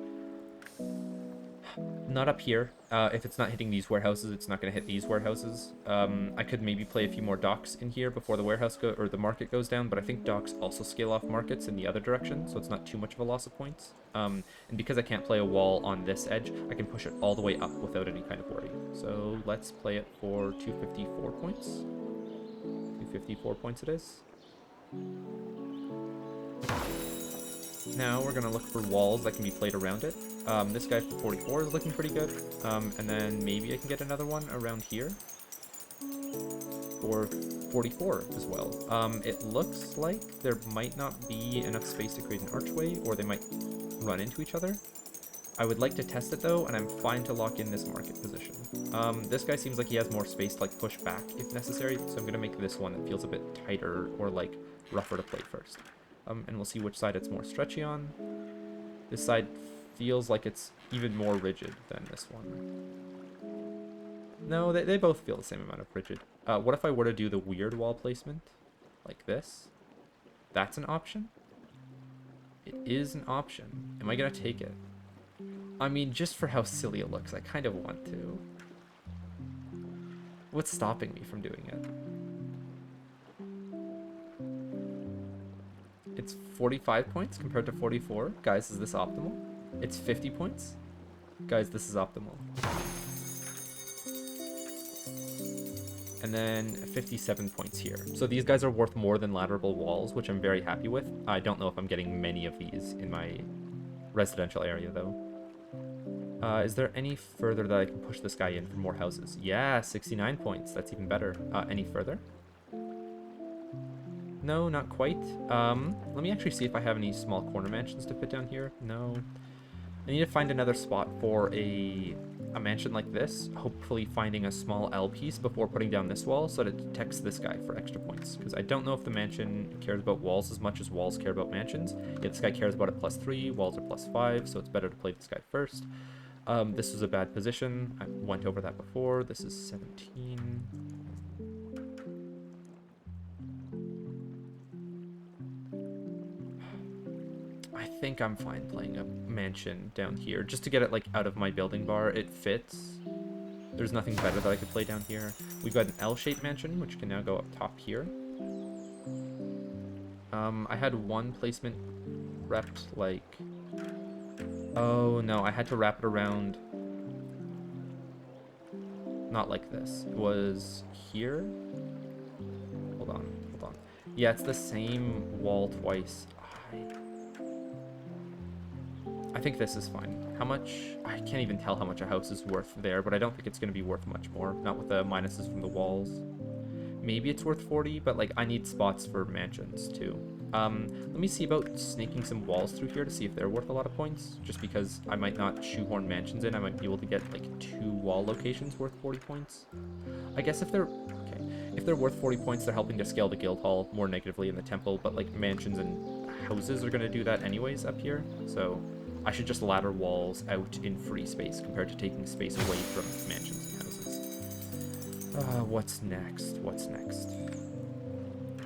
Not up here. If it's not hitting these warehouses, it's not going to hit these warehouses. I could maybe play a few more docks in here before the warehouse or the market goes down, but I think docks also scale off markets in the other direction, so it's not too much of a loss of points. And because I can't play a wall on this edge, I can push it all the way up without any kind of worry. So let's play it for 254 points. 254 points it is. Now we're going to look for walls that can be played around it. This guy for 44 is looking pretty good. And then maybe I can get another one around here for 44 as well. It looks like there might not be enough space to create an archway, or they might run into each other. I would like to test it though, and I'm fine to lock in this market position. This guy seems like he has more space to like push back if necessary, so I'm going to make this one that feels a bit tighter or like rougher to play first. And we'll see which side it's more stretchy on. This side feels like it's even more rigid than this one. No, they both feel the same amount of rigid. What if I were to do the weird wall placement? Like this? That's an option? It is an option. Am I going to take it? I mean, just for how silly it looks, I kind of want to. What's stopping me from doing it? It's 45 points compared to 44. Guys, is this optimal? It's 50 points. Guys, this is optimal. And then 57 points here. So these guys are worth more than lateral walls, which I'm very happy with. I don't know if I'm getting many of these in my residential area, though. Is there any further that I can push this guy in for more houses? Yeah, 69 points. That's even better. Any further? No, not quite. Let me actually see if I have any small corner mansions to fit down here. No. I need to find another spot for a mansion like this, hopefully finding a small L piece before putting down this wall so that it detects this guy for extra points. Because I don't know if the mansion cares about walls as much as walls care about mansions. Yeah, this guy cares about it +3, walls are +5, so it's better to play this guy first. This is a bad position. I went over that before. This is 17. I think I'm fine playing a mansion down here just to get it like out of my building bar. It fits. There's nothing better that I could play down here. We've got an L-shaped mansion, which can now go up top here. I had one placement repped like... Oh no, I had to wrap it around. Not like this. It was here. Hold on, hold on. Yeah, it's the same wall twice. I think this is fine. How much? I can't even tell how much a house is worth there, but I don't think it's going to be worth much more. Not with the minuses from the walls. Maybe it's worth 40, but like I need spots for mansions too. Let me see about snaking some walls through here to see if they're worth a lot of points. Just because I might not shoehorn mansions in, I might be able to get like 2 wall locations worth 40 points. I guess if they're okay, if they're worth 40 points, they're helping to scale the guild hall more negatively in the temple. But like mansions and houses are going to do that anyways up here, so I should just ladder walls out in free space compared to taking space away from mansions and houses. What's next? What's next?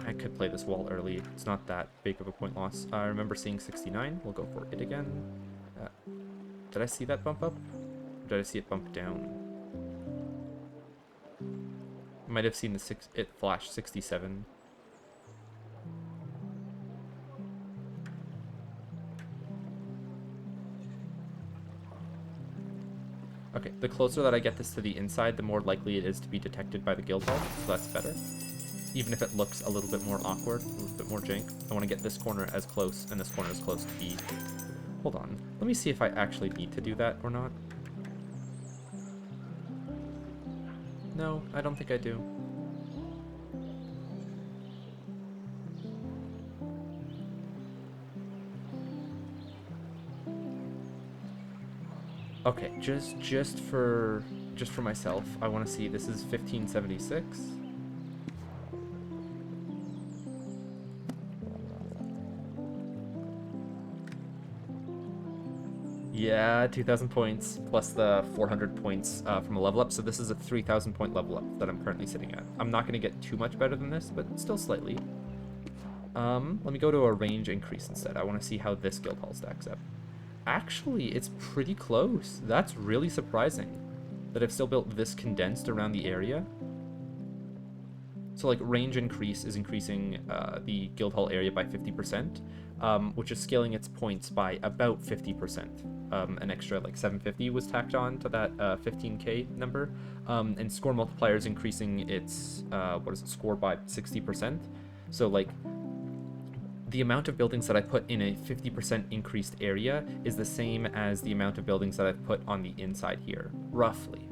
I could play this wall early. It's not that big of a point loss. I remember seeing 69. We'll go for it again. Did I see that bump up? Or did I see it bump down? I might have seen it flash 67. Okay, the closer that I get this to the inside, the more likely it is to be detected by the guild hall, so that's better. Even if it looks a little bit more awkward, a little bit more jank. I want to get this corner as close and this corner as close to be... Hold on. Let me see if I actually need to do that or not. No, I don't think I do. Okay, just for myself, I want to see. This is 1576. Yeah, 2,000 points plus the 400 points from a level up. So this is a 3,000 point level up that I'm currently sitting at. I'm not going to get too much better than this, but still slightly. Let me go to a range increase instead. I want to see how this guild hall stacks up. Actually, it's pretty close. That's really surprising that I've still built this condensed around the area. So like range increase is increasing the guild hall area by 50%, which is scaling its points by about 50%. An extra like 750 was tacked on to that 15k number, and score multiplier is increasing its score by 60%. So like the amount of buildings that I put in a 50% increased area is the same as the amount of buildings that I've put on the inside here, roughly.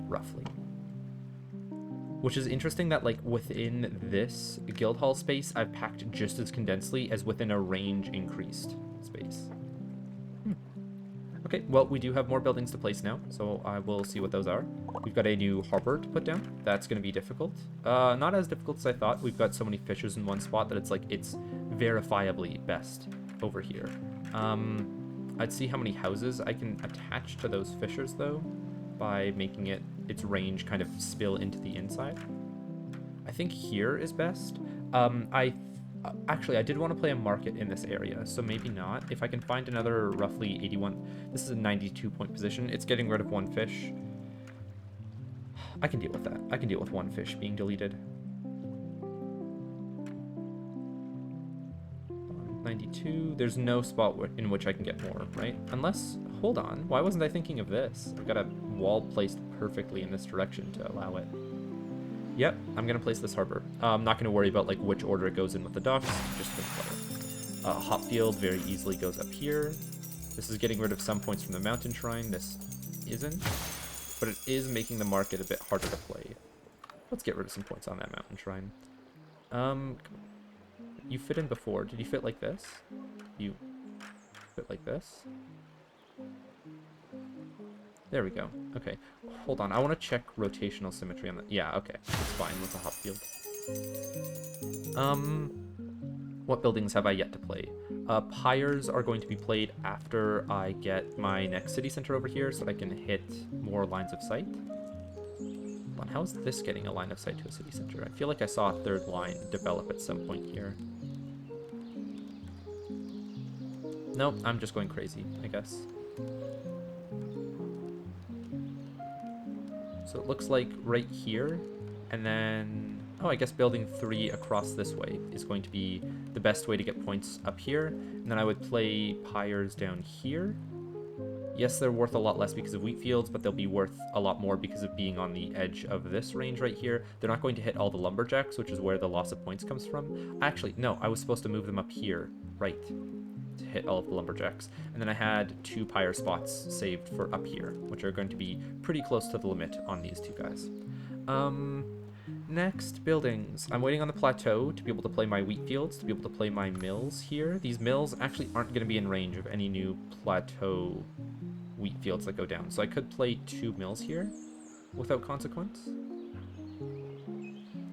Which is interesting that like within this guild hall space, I've packed just as condensedly as within a range increased space. Okay, well, we do have more buildings to place now, so I will see what those are. We've got a new harbor to put down. That's going to be difficult. Not as difficult as I thought. We've got so many fishers in one spot that it's like it's verifiably best over here. I'd see how many houses I can attach to those fishers, though, by making its range kind of spill into the inside. I think here is best. Actually, I did want to play a market in this area, so maybe not. If I can find another roughly 81... This is a 92-point position. It's getting rid of one fish. I can deal with that. I can deal with one fish being deleted. 92. There's no spot in which I can get more, right? Unless... Hold on. Why wasn't I thinking of this? I've got a wall placed perfectly in this direction to allow it. Yep, I'm going to place this harbor. I'm not going to worry about like which order it goes in with the docks, just think about it. Hop field very easily goes up here. This is getting rid of some points from the mountain shrine. This isn't, but it is making the market a bit harder to play. Let's get rid of some points on that mountain shrine. You fit in before. Did you fit like this? You fit like this? There we go. Okay. Hold on. I want to check rotational symmetry on that. Yeah, okay. It's fine with the hop field. What buildings have I yet to play? Pyres are going to be played after I get my next city center over here so that I can hit more lines of sight. Hold on, how is this getting a line of sight to a city center? I feel like I saw a third line develop at some point here. Nope, I'm just going crazy, I guess. So it looks like right here, and then... Oh, I guess building 3 across this way is going to be the best way to get points up here. And then I would play Pyres down here. Yes, they're worth a lot less because of wheat fields, but they'll be worth a lot more because of being on the edge of this range right here. They're not going to hit all the lumberjacks, which is where the loss of points comes from. Actually, no, I was supposed to move them up here, right, to hit all of the lumberjacks. And then I had 2 pyre spots saved for up here, which are going to be pretty close to the limit on these 2 guys. Next, buildings. I'm waiting on the plateau to be able to play my wheat fields, to be able to play my mills here. These mills actually aren't going to be in range of any new plateau wheat fields that go down. So I could play 2 mills here without consequence.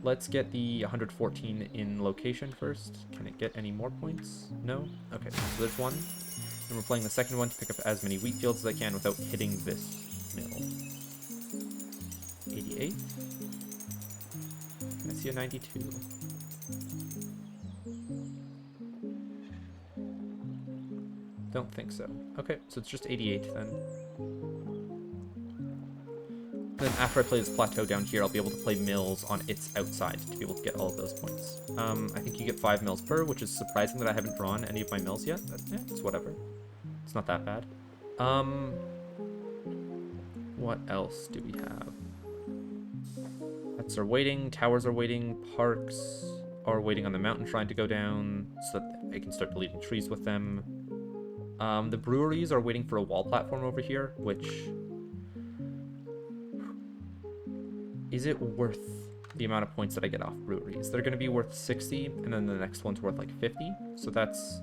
Let's get the 114 in location first. Can it get any more points? No? Okay, so there's one. And we're playing the second one to pick up as many wheat fields as I can without hitting this mill. 88. I see a 92. Don't think so. Okay, so it's just 88 then. Then after I play this plateau down here, I'll be able to play mills on its outside to be able to get all of those points. I think you get 5 mills per, which is surprising that I haven't drawn any of my mills yet, but yeah, it's whatever. It's not that bad. What else do we have? Pets are waiting, towers are waiting, parks are waiting on the mountain shrine to go down so that I can start deleting trees with them. The breweries are waiting for a wall platform over here, which... Is it worth the amount of points that I get off breweries? They're going to be worth 60, and then the next one's worth like 50, so that's...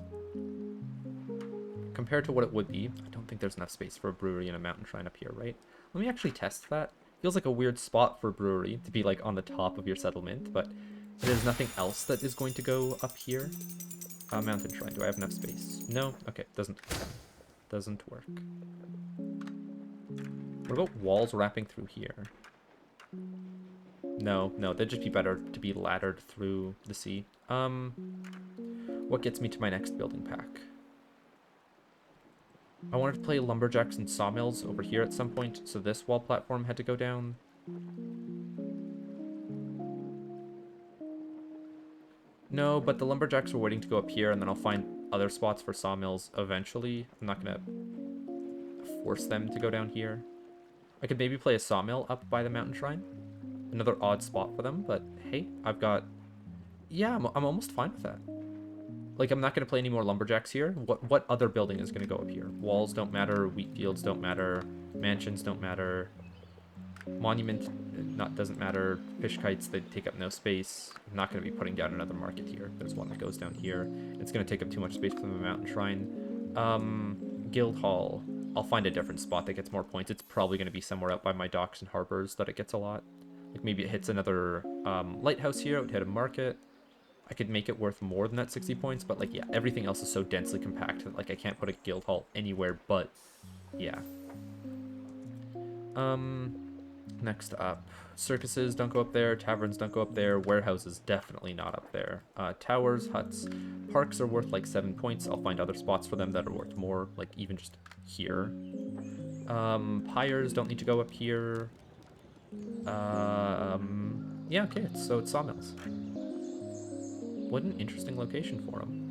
Compared to what it would be, I don't think there's enough space for a brewery and a mountain shrine up here, right? Let me actually test that. Feels like a weird spot for a brewery to be like on the top of your settlement, but there's nothing else that is going to go up here. Mountain shrine, do I have enough space? No? Okay, doesn't work. What about walls wrapping through here? No, they'd just be better to be laddered through the sea. What gets me to my next building pack? I wanted to play lumberjacks and sawmills over here at some point, so this wall platform had to go down. No, but the lumberjacks were waiting to go up here, and then I'll find other spots for sawmills eventually. I'm not gonna force them to go down here. I could maybe play a sawmill up by the mountain shrine. Another odd spot for them, but hey, I've got... Yeah, I'm almost fine with that. Like, I'm not going to play any more lumberjacks here. What other building is going to go up here? Walls don't matter, wheat fields don't matter, mansions don't matter, monument doesn't matter, fish kites, they take up no space. I'm not going to be putting down another market here. There's one that goes down here. It's going to take up too much space from the mountain shrine. Guild Hall. I'll find a different spot that gets more points. It's probably going to be somewhere out by my docks and harbors that it gets a lot. Like, maybe it hits another lighthouse here. It would hit a market. I could make it worth more than that 60 points, but, like, yeah, everything else is so densely compact that, like, I can't put a guild hall anywhere but, yeah. Next up, circuses don't go up there, taverns don't go up there, warehouses definitely not up there. Towers, huts, parks are worth, like, 7 points. I'll find other spots for them that are worth more, like, even just here. Pyres don't need to go up here. Yeah, okay, so it's sawmills. What an interesting location for them.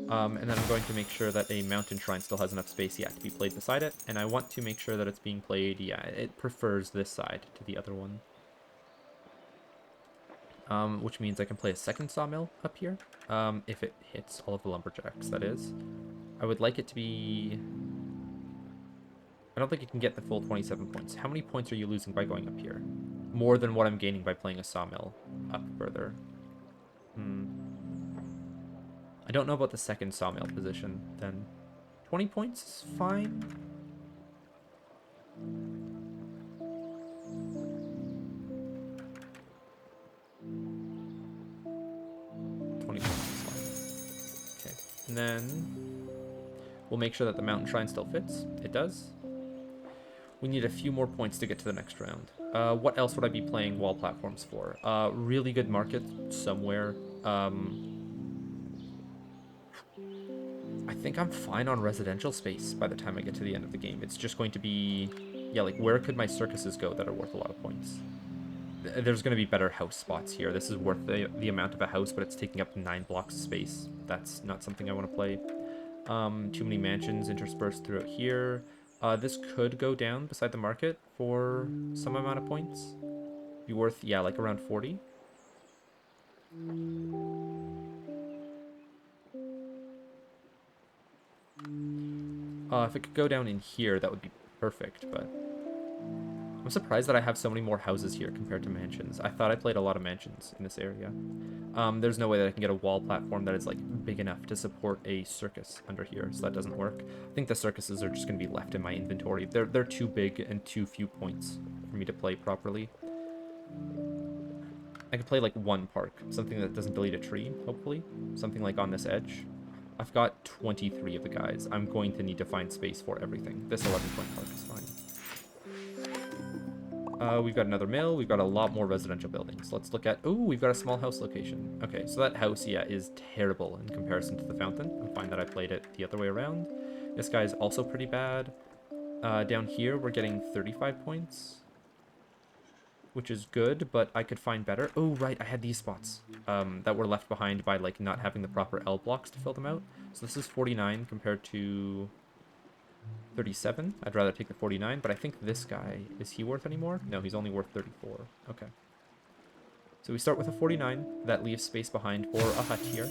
And then I'm going to make sure that a mountain shrine still has enough space, yeah, to be played beside it. And I want to make sure that it's being played, yeah, it prefers this side to the other one. Which means I can play a second sawmill up here, if it hits all of the lumberjacks, that is. I would like it to be... I don't think it can get the full 27 points. How many points are you losing by going up here? More than what I'm gaining by playing a sawmill up further. I don't know about the second sawmill position, then. 20 points is fine. Okay, and then we'll make sure that the mountain shrine still fits. It does. We need a few more points to get to the next round. What else would I be playing wall platforms for? Really good market somewhere. I think I'm fine on residential space by the time I get to the end of the game. It's just going to be, yeah, like where could my circuses go that are worth a lot of points? There's going to be better house spots here. This is worth the amount of a house, but it's taking up 9 blocks of space. That's not something I want to play. Too many mansions interspersed throughout here. This could go down beside the market for some amount of points. Be worth, yeah, like around 40. If it could go down in here, that would be perfect, but I'm surprised that I have so many more houses here compared to mansions. I thought I played a lot of mansions in this area. There's no way that I can get a wall platform that is like big enough to support a circus under here, so that doesn't work. I think the circuses are just going to be left in my inventory. They're too big and too few points for me to play properly. I could play like one park, something that doesn't delete a tree, hopefully. Something like on this edge. I've got 23 of the guys. I'm going to need to find space for everything. This 11-point park is fine. We've got another mill. We've got a lot more residential buildings. Let's look at... Oh, we've got a small house location. Okay, so that house, yeah, is terrible in comparison to the fountain. I'm fine that I played it the other way around. This guy is also pretty bad. Down here, we're getting 35 points, which is good, but I could find better. Oh, right, I had these spots that were left behind by, like, not having the proper L blocks to fill them out. So this is 49 compared to 37. I'd rather take the 49, but I think this guy, is he worth any more? No, he's only worth 34. Okay. So we start with a 49. That leaves space behind for a hut here.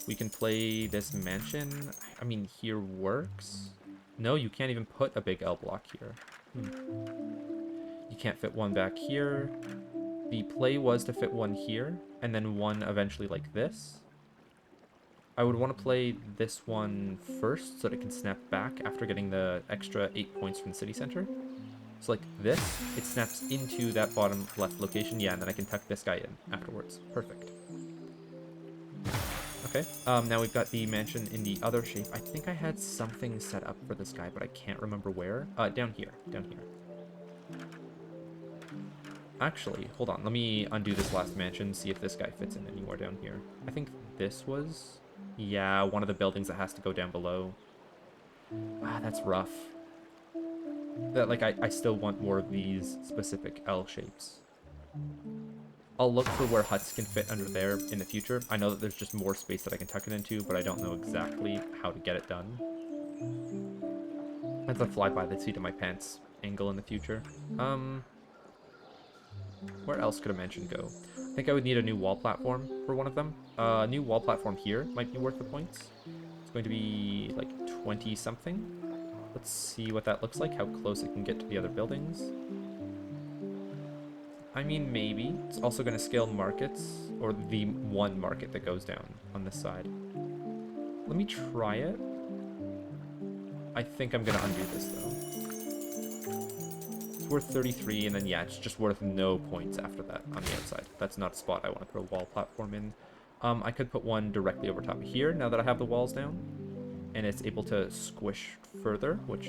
We can play this mansion. I mean, here works. No, you can't even put a big L block here. You can't fit one back here. The play was to fit one here, and then one eventually like this. I would want to play this one first so that it can snap back after getting the extra 8 points from the city center. So like this, it snaps into that bottom left location, yeah, and then I can tuck this guy in afterwards. Perfect. Okay, now we've got the mansion in the other shape. I think I had something set up for this guy, but I can't remember where. Down here, down here. Actually, hold on. Let me undo this last mansion, see if this guy fits in anywhere down here. I think this was... Yeah, one of the buildings that has to go down below. Ah, that's rough. That, like, I still want more of these specific L shapes. I'll look for where huts can fit under there in the future. I know that there's just more space that I can tuck it into, but I don't know exactly how to get it done. That's a fly by the seat of my pants angle in the future. Where else could a mansion go? I think I would need a new wall platform for one of them. A new wall platform here might be worth the points. It's going to be like 20 something. Let's see what that looks like, how close it can get to the other buildings. I mean, maybe. It's also going to scale markets, or the one market that goes down on this side. Let me try it. I think I'm going to undo this, though. It's worth 33, and then, yeah, it's just worth no points after that on the outside. That's not a spot I want to put a wall platform in. I could put one directly over top of here, now that I have the walls down. And it's able to squish further, which...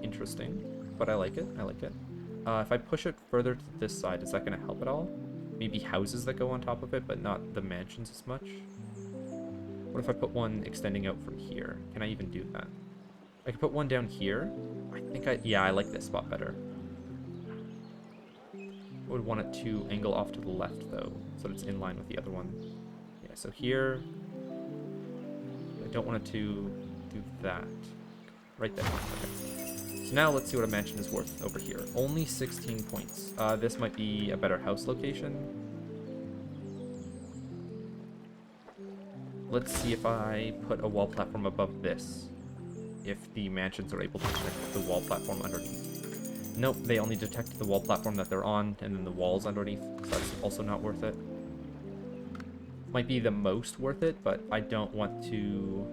interesting. But I like it, I like it. If I push it further to this side, is that going to help at all? Maybe houses that go on top of it, but not the mansions as much? What if I put one extending out from here? Can I even do that? I could put one down here. Yeah, I like this spot better. I would want it to angle off to the left, though, so that it's in line with the other one. Yeah, so here... I don't want it to do that. Right there. Okay. So now let's see what a mansion is worth over here. Only 16 points. This might be a better house location. Let's see if I put a wall platform above this. If the mansions are able to detect the wall platform underneath. Nope, they only detect the wall platform that they're on, and then the walls underneath. So that's also not worth it. might be the most worth it, but I don't want to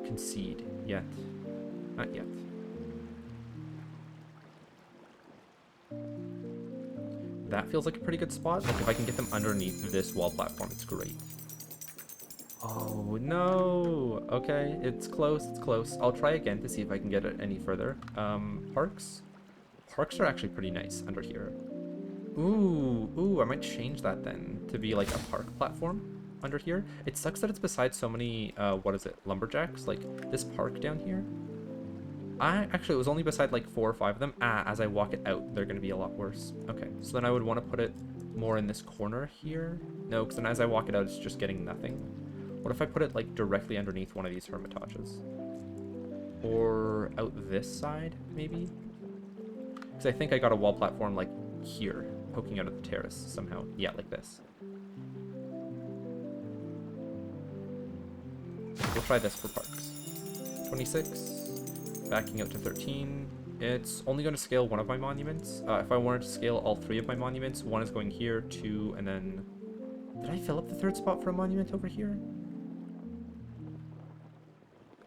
concede yet. Not yet. That feels like a pretty good spot. Like if I can get them underneath this wall platform, it's great. Oh, no. Okay, it's close, it's close. I'll try again to see if I can get it any further. Parks? Parks are actually pretty nice under here. Ooh, I might change that then to be like a park platform under here. It sucks that it's beside so many, what is it, lumberjacks? Like this park down here. Actually, it was only beside like 4 or 5 of them. As I walk it out, they're going to be a lot worse. Okay, so then I would want to put it more in this corner here. No, because then as I walk it out, it's just getting nothing. What if I put it like directly underneath one of these hermitages? Or out this side, maybe? Because I think I got a wall platform like here, poking out of the terrace somehow. Yeah, like this. We'll try this for parks. 26. Backing out to 13. It's only going to scale one of my monuments. If I wanted to scale all 3 of my monuments, one is going here, 2, and then... Did I fill up the 3rd spot for a monument over here?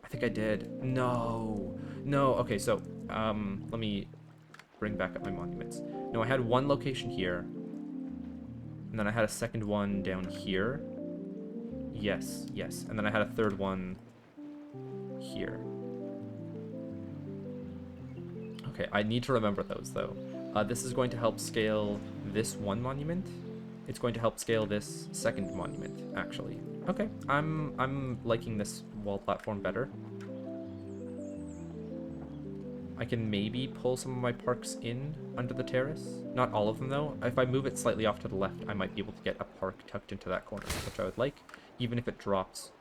I think I did. No. No. Okay, so, let me bring back up my monuments. No, I had one location here, and then I had a second one down here. Yes, yes. And then I had a 3rd one here. Okay, I need to remember those, though. This is going to help scale this one monument. It's going to help scale this second monument, actually. Okay, I'm liking this wall platform better. I can maybe pull some of my parks in under the terrace. Not all of them, though. If I move it slightly off to the left, I might be able to get a park tucked into that corner, which I would like, even if it drops...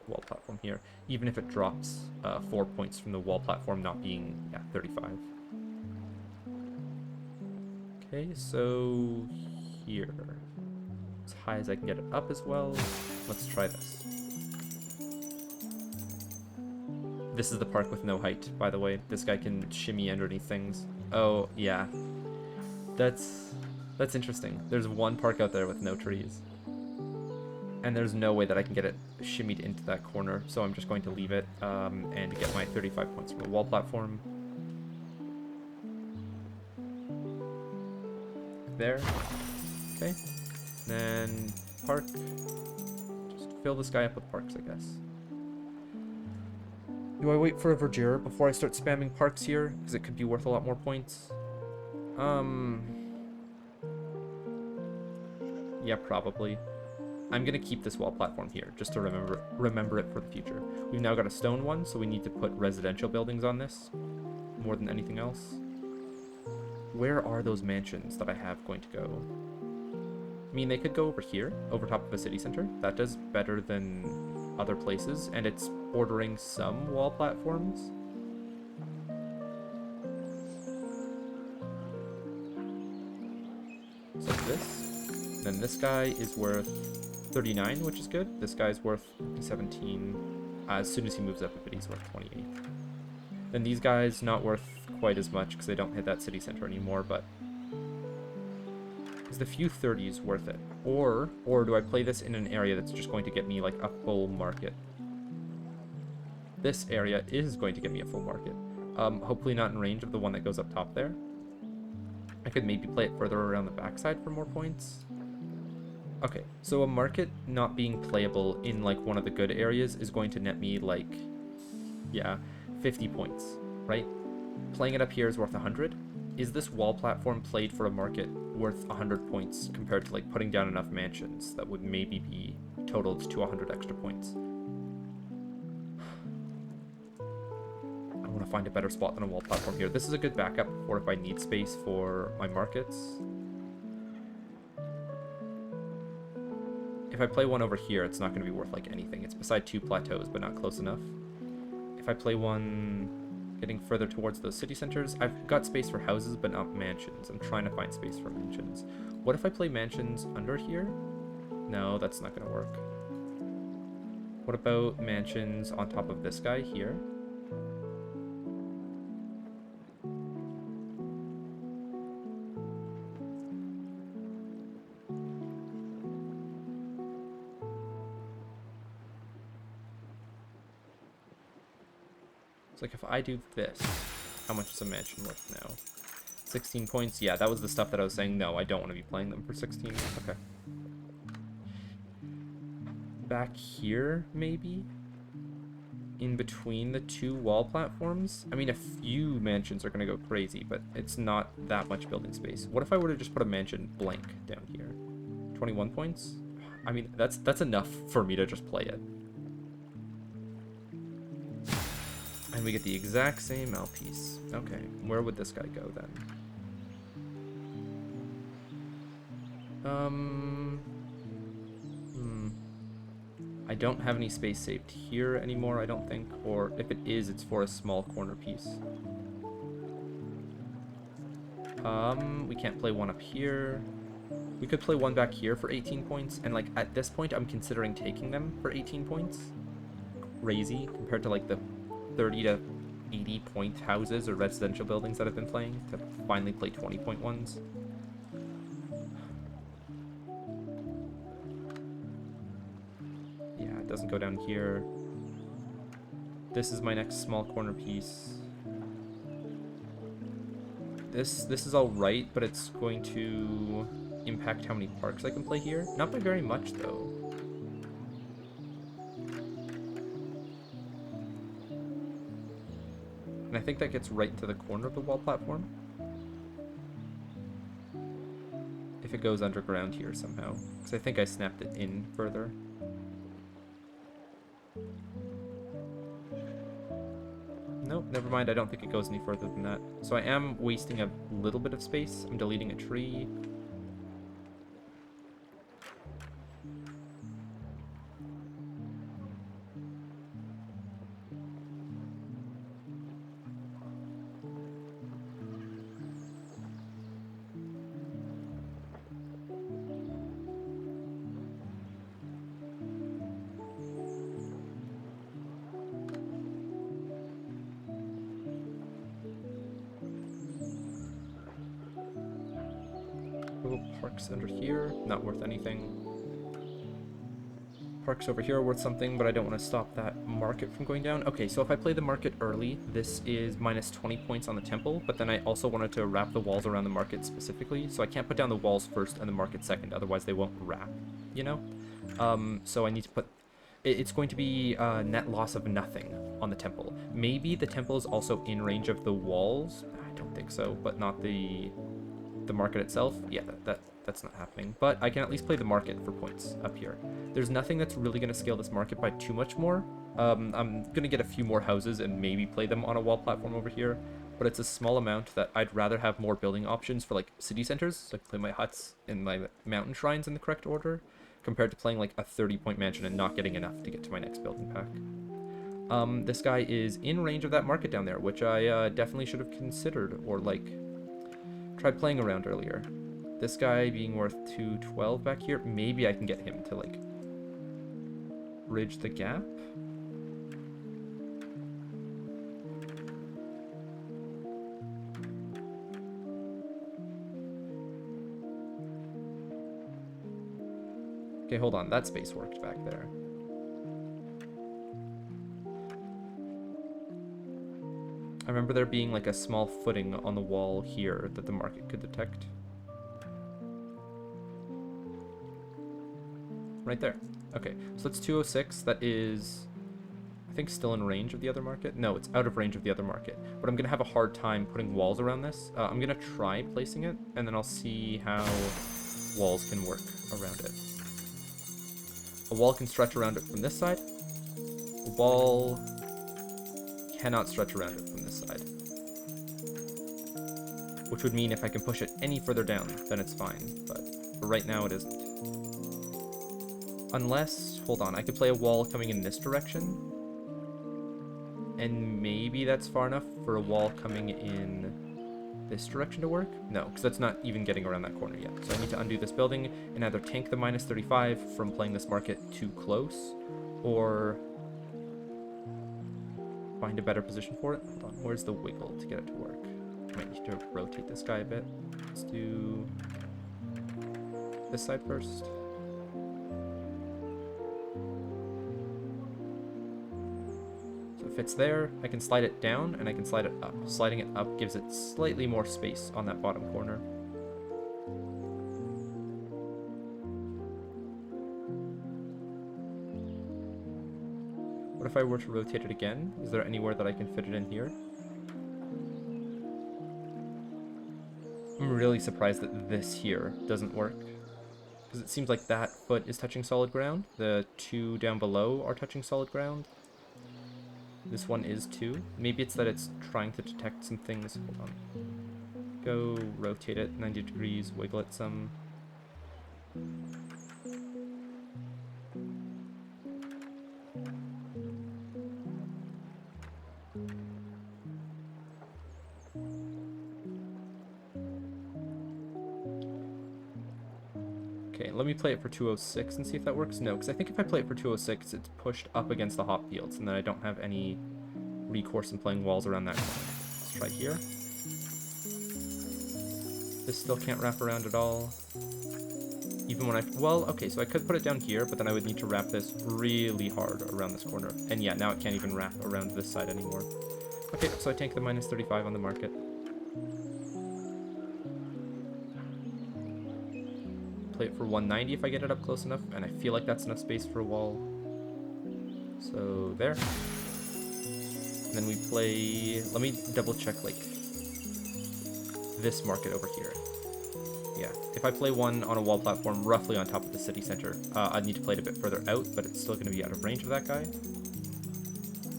wall platform here, even if it drops 4 points from the wall platform not being 35. Okay, so here, as high as I can get it up as well. Let's try this. This is the park with no height, by the way. This guy can shimmy underneath things. Oh yeah, that's interesting. There's one park out there with no trees. And there's no way that I can get it shimmied into that corner, so I'm just going to leave it and get my 35 points from the wall platform. There. Okay. Then park. Just fill this guy up with parks, I guess. Do I wait for a Verdure before I start spamming parks here? Because it could be worth a lot more points. Yeah, probably. I'm going to keep this wall platform here, just to remember it for the future. We've now got a stone one, so we need to put residential buildings on this, more than anything else. Where are those mansions that I have going to go? I mean, they could go over here, over top of a city center. That does better than other places, and it's bordering some wall platforms. So this. Then this guy is worth 39, which is good. This guy's worth 17. As soon as he moves up a bit, he's worth 28. Then these guys, not worth quite as much because they don't hit that city center anymore, but is the few 30s worth it? Or do I play this in an area that's just going to get me like a full market? This area is going to get me a full market. Hopefully not in range of the one that goes up top there. I could maybe play it further around the backside for more points. Okay, so a market not being playable in like one of the good areas is going to net me like, 50 points, right? Playing it up here is worth 100. Is this wall platform played for a market worth 100 points compared to like putting down enough mansions that would maybe be totaled to 100 extra points? I want to find a better spot than a wall platform here. This is a good backup for if I need space for my markets. If I play one over here, it's not going to be worth like anything. It's beside 2 plateaus, but not close enough. If I play one getting further towards those city centers, I've got space for houses, but not mansions. I'm trying to find space for mansions. What if I play mansions under here? No, that's not going to work. What about mansions on top of this guy here? It's like if I do this, how much is a mansion worth now? 16 points? Yeah, that was the stuff that I was saying. No, I don't want to be playing them for 16. Okay. Back here, maybe? In between the two wall platforms? I mean, a few mansions are going to go crazy, but it's not that much building space. What if I were to just put a mansion blank down here? 21 points? I mean, that's enough for me to just play it. And we get the exact same Malpiece. Okay, where would this guy go then? I don't have any space saved here anymore, I don't think. Or if it is, it's for a small corner piece. We can't play one up here. We could play one back here for 18 points. And like at this point, I'm considering taking them for 18 points. Crazy compared to like the 30 to 80 point houses or residential buildings that I've been playing to finally play 20-point ones. Yeah, it doesn't go down here. This is my next small corner piece. This is all right, but it's going to impact how many parks I can play here. Not by very much, though. And I think that gets right into the corner of the wall platform. If it goes underground here somehow. Because I think I snapped it in further. Nope, never mind. I don't think it goes any further than that. So I am wasting a little bit of space. I'm deleting a tree. Parks under here, not worth anything. Parks over here are worth something, but I don't want to stop that market from going down. Okay, so if I play the market early, this is minus 20 points on the temple, but then I also wanted to wrap the walls around the market specifically, so I can't put down the walls first and the market second, otherwise they won't wrap, you know? So I need to put... It's going to be a net loss of nothing on the temple. Maybe the temple is also in range of the walls. I don't think so, but not the market itself. Yeah, that's not happening. But I can at least play the market for points up here. There's nothing that's really going to scale this market by too much more. I'm going to get a few more houses and maybe play them on a wall platform over here. But it's a small amount that I'd rather have more building options for like city centers. So I can play my huts and my mountain shrines in the correct order. Compared to playing like a 30-point mansion and not getting enough to get to my next building pack. This guy is in range of that market down there, which I definitely should have considered or like tried playing around earlier. This guy being worth 212 back here, maybe I can get him to like bridge the gap. Okay, hold on, that space worked back there. I remember there being like a small footing on the wall here that the market could detect. Right there. Okay, so that's 206. That is, I think, still in range of the other market. No, it's out of range of the other market. But I'm going to have a hard time putting walls around this. I'm going to try placing it, and then I'll see how walls can work around it. A wall can stretch around it from this side. A wall cannot stretch around it from this side. Which would mean if I can push it any further down, then it's fine. But for right now, it isn't. Unless, hold on, I could play a wall coming in this direction. And maybe that's far enough for a wall coming in this direction to work? No, because that's not even getting around that corner yet. So I need to undo this building and either tank the minus 35 from playing this market too close, or find a better position for it. Hold on, where's the wiggle to get it to work? I might need to rotate this guy a bit. Let's do this side first. So fits there. I can slide it down and I can slide it up. Sliding it up gives it slightly more space on that bottom corner. What if I were to rotate it again? Is there anywhere that I can fit it in here? I'm really surprised that this here doesn't work. Because it seems like that foot is touching solid ground. The two down below are touching solid ground. This one is too. Maybe it's that it's trying to detect some things. Hold on. Go rotate it 90 degrees, wiggle it some. Okay, let me play it for 206 and see if that works. No, because I think if I play it for 206, it's pushed up against the hop fields, and then I don't have any recourse in playing walls around that corner. Let's try here. This still can't wrap around at all. Even when well, okay, so I could put it down here, but then I would need to wrap this really hard around this corner. And yeah, now it can't even wrap around this side anymore. Okay, so I tank the minus 35 on the market. Play it for 190 if I get it up close enough, and I feel like that's enough space for a wall. So there. And then we play, let me double check like this market over here. Yeah, if I play one on a wall platform roughly on top of the city center, I'd need to play it a bit further out, but it's still going to be out of range of that guy.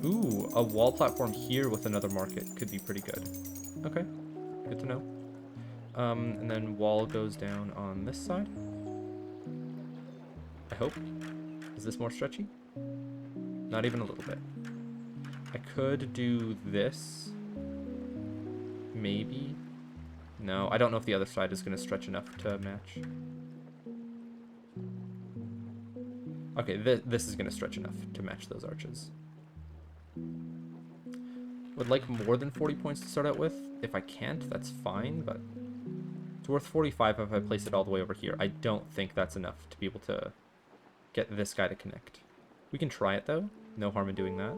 Ooh, a wall platform here with another market could be pretty good. Okay, good to know. And then wall goes down on this side. I hope. Is this more stretchy? Not even a little bit. I could do this. Maybe. No, I don't know if the other side is going to stretch enough to match. Okay, this is going to stretch enough to match those arches. Would like more than 40 points to start out with. If I can't, that's fine, but it's worth 45 if I place it all the way over here. I don't think that's enough to be able to get this guy to connect. We can try it, though. No harm in doing that.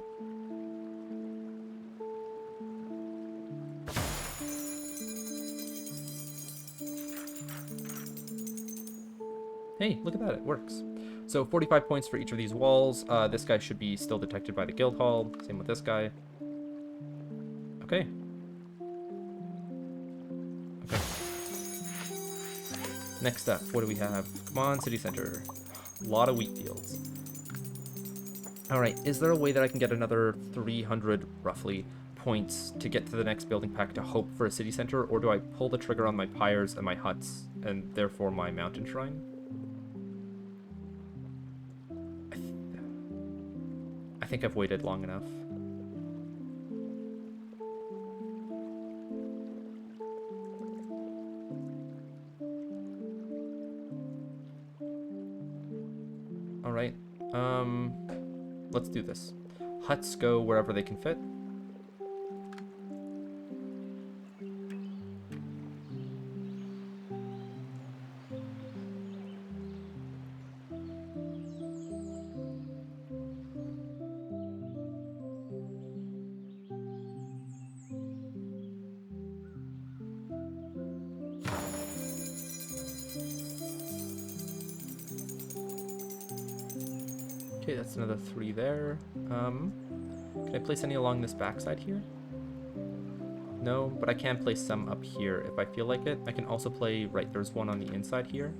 Hey, look at that, it works. So 45 points for each of these walls. This guy should be still detected by the guild hall. Same with this guy. Okay. Okay. Next up, what do we have? Come on, city center. A lot of wheat fields. Alright, is there a way that I can get another 300, roughly, points to get to the next building pack to hope for a city center? Or do I pull the trigger on my pyres and my huts, and therefore my mountain shrine? I think I've waited long enough. Alright, let's do this. Huts go wherever they can fit. Okay, that's another 3 there. Can I place any along this backside here? No, but I can place some up here if I feel like it. I can also play, right, there's one on the inside here.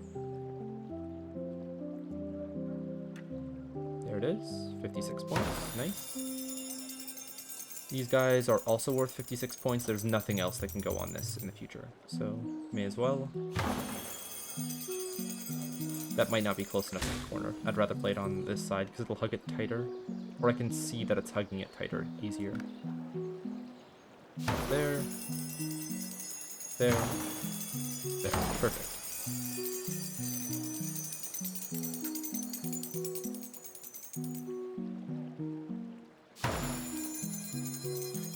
There it is, 56 points, nice. These guys are also worth 56 points. There's nothing else that can go on this in the future, so may as well. That might not be close enough in the corner. I'd rather play it on this side because it'll hug it tighter. Or I can see that it's hugging it tighter, easier. There. There. There. Perfect.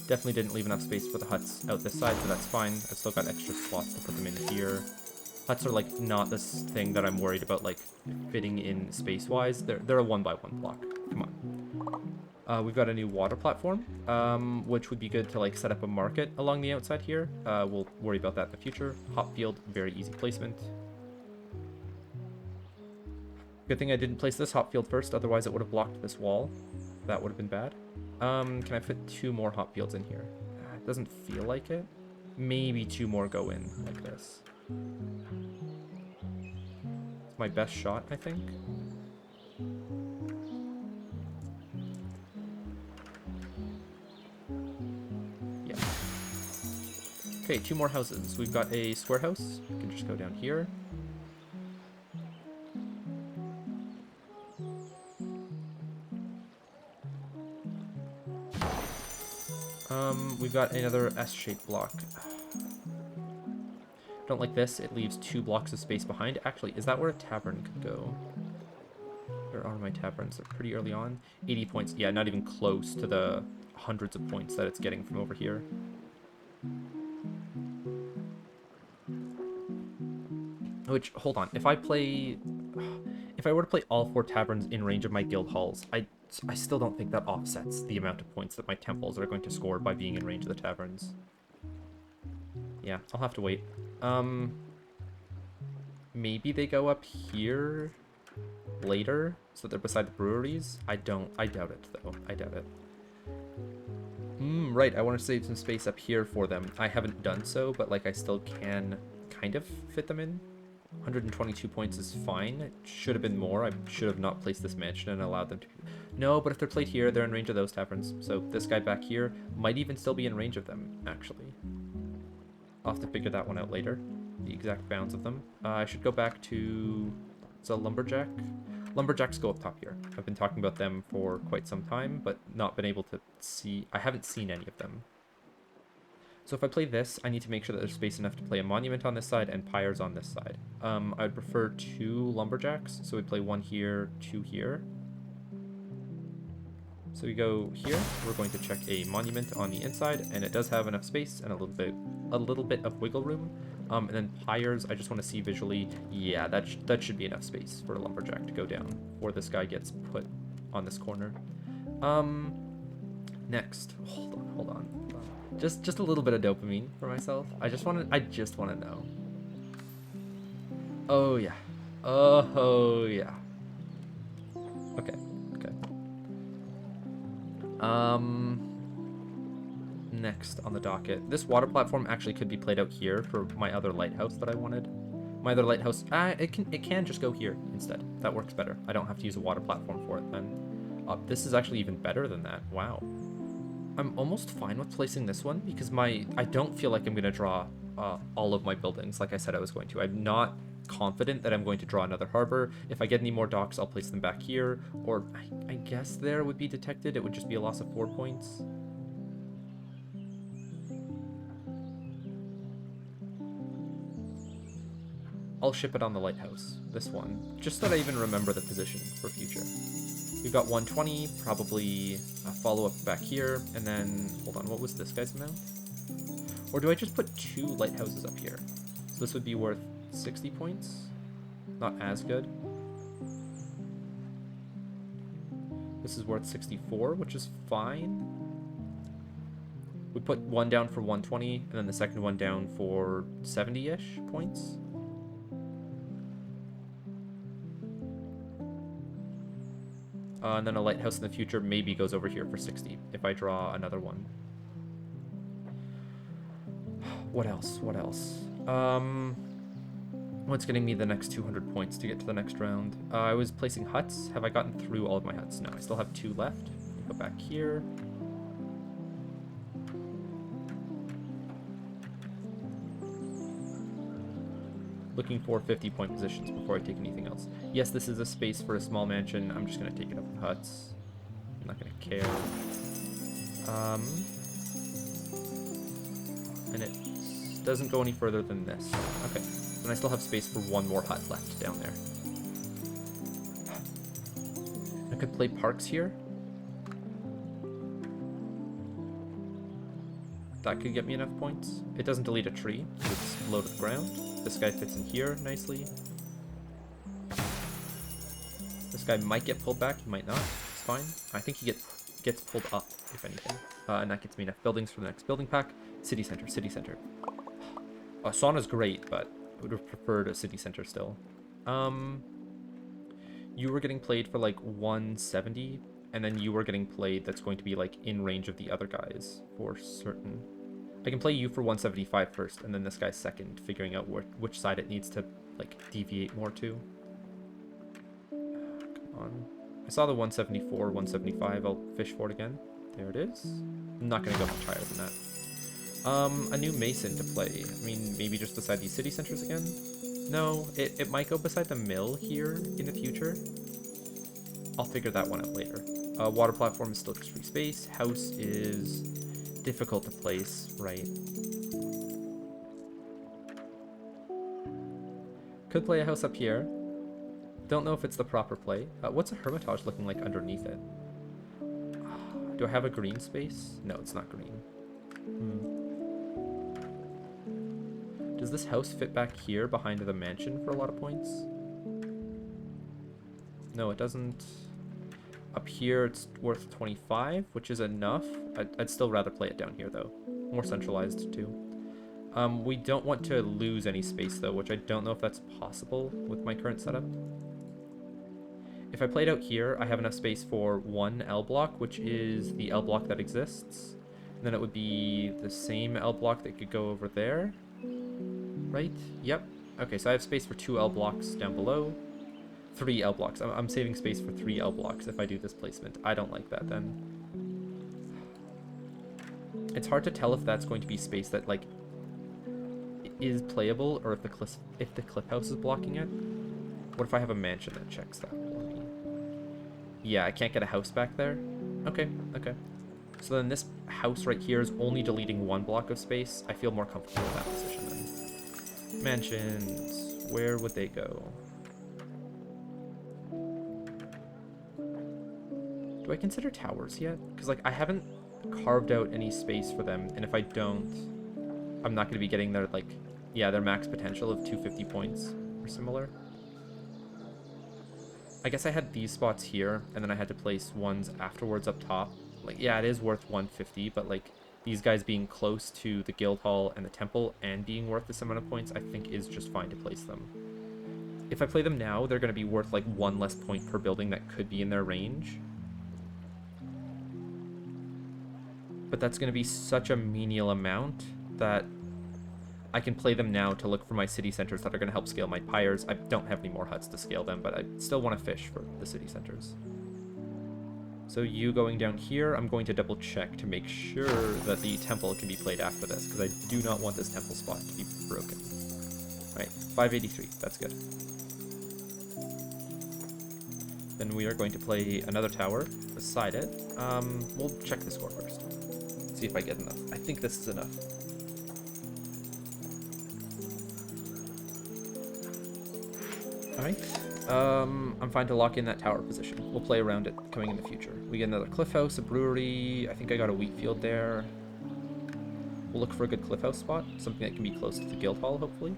Definitely didn't leave enough space for the huts out this side, but that's fine. I've still got extra slots to put them in here. Huts are like not this thing that I'm worried about like fitting in space-wise. They're a 1x1 block. Come We've got a new water platform, which would be good to like set up a market along the outside here. We'll worry about that in the future. Hop field, very easy placement. Good thing I didn't place this hop field first, otherwise it would have blocked this wall. That would have been bad. Can I fit 2 more hop fields in here? It doesn't feel like it. Maybe 2 more go in like this. It's my best shot, I think. Yeah. Okay, 2 more houses. We've got a square house. We can just go down here. We've got another S-shaped block. Don't like this. It leaves 2 blocks of space behind. Actually, is that where a tavern could go? Where are my taverns? They're pretty early on. 80 points. Yeah, not even close to the hundreds of points that it's getting from over here. Which, hold on. If I were to play all 4 taverns in range of my guild halls, I still don't think that offsets the amount of points that my temples are going to score by being in range of the taverns. Yeah, I'll have to wait. Maybe they go up here later, so they're beside the breweries. I doubt it, though. I doubt it. Right, I want to save some space up here for them. I haven't done so, but, like, I still can kind of fit them in. 122 points is fine. It should have been more. I should have not placed this mansion and allowed them to... No, but if they're played here, they're in range of those taverns. So this guy back here might even still be in range of them, actually. I'll have to figure that one out later. The exact bounds of them. I should go back to... It's a lumberjack. Lumberjacks go up top here. I've been talking about them for quite some time, but not been able to see... I haven't seen any of them. So if I play this, I need to make sure that there's space enough to play a monument on this side and pyres on this side. I'd prefer 2 lumberjacks, so we'd play 1 here, 2 here. So we go here, we're going to check a monument on the inside, and it does have enough space and a little bit of wiggle room. And then pyres, I just want to see visually, yeah, that should be enough space for a lumberjack to go down before this guy gets put on this corner. Next, hold on. Just a little bit of dopamine for myself. I just want to know. Oh yeah. Oh yeah. Okay. Next on the docket. This water platform actually could be played out here for my other lighthouse that I wanted. My other lighthouse, it can just go here instead. That works better. I don't have to use a water platform for it then. This is actually even better than that. Wow. I'm almost fine with placing this one because I don't feel like I'm going to draw all of my buildings like I said I was going to. I'm not confident that I'm going to draw another harbor. If I get any more docks, I'll place them back here. Or I guess there would be detected. It would just be a loss of 4 points. I'll ship it on the lighthouse, this one, just so that I even remember the position for future. We've got 120, probably a follow-up back here, and then, hold on, what was this guy's amount? Or do I just put 2 lighthouses up here? So this would be worth 60 points? Not as good. This is worth 64, which is fine. We put 1 down for 120, and then the second one down for 70-ish points. And then a lighthouse in the future maybe goes over here for 60 if I draw another one. What else? What's getting me the next 200 points to get to the next round? I was placing huts. Have I gotten through all of my huts? No, I still have 2 left. Go back here. Looking for 50-point positions before I take anything else. Yes, this is a space for a small mansion. I'm just going to take it up with huts. I'm not going to care. And it doesn't go any further than this. Okay. And I still have space for 1 more hut left down there. I could play parks here. That could get me enough points. It doesn't delete a tree. It's low to the ground. This guy fits in here nicely. This guy might get pulled back. He might not. It's fine. I think he gets... gets pulled up, if anything. And that gets me enough buildings for the next building pack. City center, city center. Sauna's great, but I would have preferred a city center still. You were getting played for like 170, and then you were getting played that's going to be like in range of the other guys for certain. I can play you for 175 first, and then this guy's second, figuring out which side it needs to like deviate more to. Come on. I saw the 174, 175. I'll fish for it again. There it is. I'm not going to go much higher than that. A new Mason to play. I mean, maybe just beside these city centers again? No, it might go beside the mill here in the future. I'll figure that one out later. Water platform is still just free space. House is difficult to place, right? Could play a house up here. Don't know if it's the proper play. What's a Hermitage looking like underneath it? Do I have a green space? No, it's not green. Does this house fit back here behind the mansion for a lot of points? No, it doesn't. Up here, it's worth 25, which is enough. I'd still rather play it down here, though. More centralized, too. We don't want to lose any space, though, which I don't know if that's possible with my current setup. If I played out here, I have enough space for one L block, which is the L block that exists. And then it would be the same L block that could go over there. Right? Yep. Okay, so I have space for 2 L blocks down below. 3 L blocks. I'm saving space for 3 L blocks if I do this placement. I don't like that then. It's hard to tell if that's going to be space that, like, is playable or if the cliff house is blocking it. What if I have a mansion that checks that for me? Yeah, I can't get a house back there. Okay, okay. So then this house right here is only deleting 1 block of space. I feel more comfortable in that position then. Mansions, where would they go? Do I consider towers yet? Because, like, I haven't carved out any space for them, and if I don't, I'm not going to be getting their, like, yeah, their max potential of 250 points or similar. I guess I had these spots here, and then I had to place ones afterwards up top. Like, yeah, it is worth 150, but, like, these guys being close to the guild hall and the temple and being worth this amount of points, I think is just fine to place them. If I play them now, they're going to be worth, like, 1 less point per building that could be in their range. But that's going to be such a menial amount that I can play them now to look for my city centers that are going to help scale my pyres. I don't have any more huts to scale them, but I still want to fish for the city centers. So you going down here, I'm going to double check to make sure that the temple can be played after this, because I do not want this temple spot to be broken. Alright, 583, that's good. Then we are going to play another tower beside it. We'll check the score first. See if I get enough. I think this is enough. Alright. I'm fine to lock in that tower position. We'll play around it coming in the future. We get another cliff house, a brewery. I think I got a wheat field there. We'll look for a good cliff house spot. Something that can be close to the guild hall, hopefully.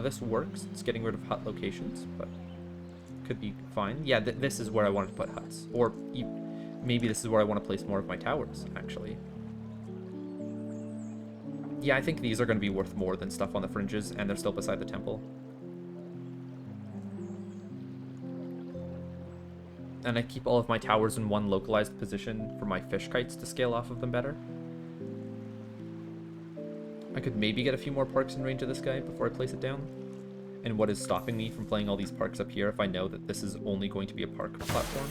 This works. It's getting rid of hut locations, but could be fine. Yeah, this is where I wanted to put huts. Or maybe this is where I want to place more of my towers, actually. Yeah, I think these are going to be worth more than stuff on the fringes, and they're still beside the temple. And I keep all of my towers in one localized position for my fish kites to scale off of them better. I could maybe get a few more parks in range of this guy before I place it down. And what is stopping me from playing all these parks up here if I know that this is only going to be a park platform?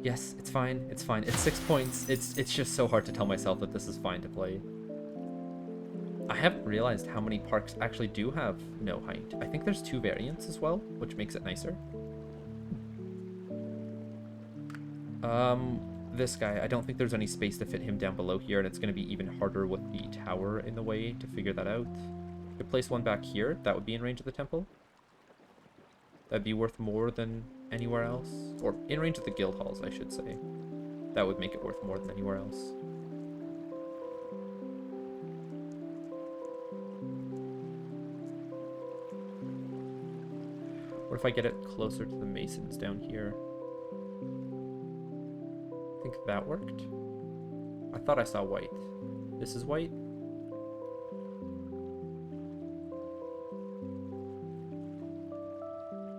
Yes, it's fine. It's fine. It's 6 points. It's just so hard to tell myself that this is fine to play. I haven't realized how many parks actually do have no height. I think there's 2 variants as well, which makes it nicer. This guy, I don't think there's any space to fit him down below here, and it's going to be even harder with the tower in the way to figure that out. If I place one back here, that would be in range of the temple. That'd be worth more than anywhere else. Or in range of the guild halls, I should say. That would make it worth more than anywhere else. What if I get it closer to the masons down here? I think that worked. I thought I saw white. This is white.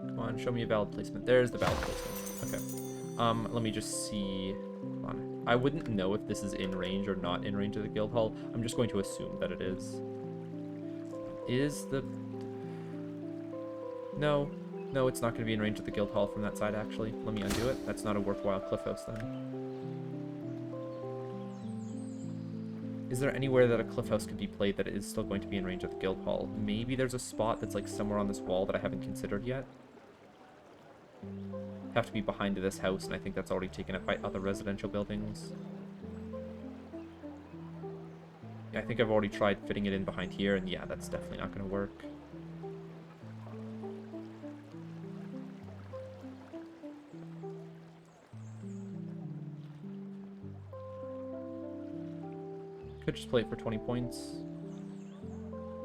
Come on, show me a valid placement. There's the valid placement. Okay. Let me just see. Hold on. I wouldn't know if this is in range or not in range of the guild hall. I'm just going to assume that it is. Is the... No. No, it's not going to be in range of the guild hall from that side, actually. Let me undo it. That's not a worthwhile cliff house, then. Is there anywhere that a cliff house could be played that is still going to be in range of the guild hall? Maybe there's a spot that's like somewhere on this wall that I haven't considered yet. Have to be behind this house, and I think that's already taken up by other residential buildings. Yeah, I think I've already tried fitting it in behind here, and yeah, that's definitely not going to work. Could just play it for 20 points.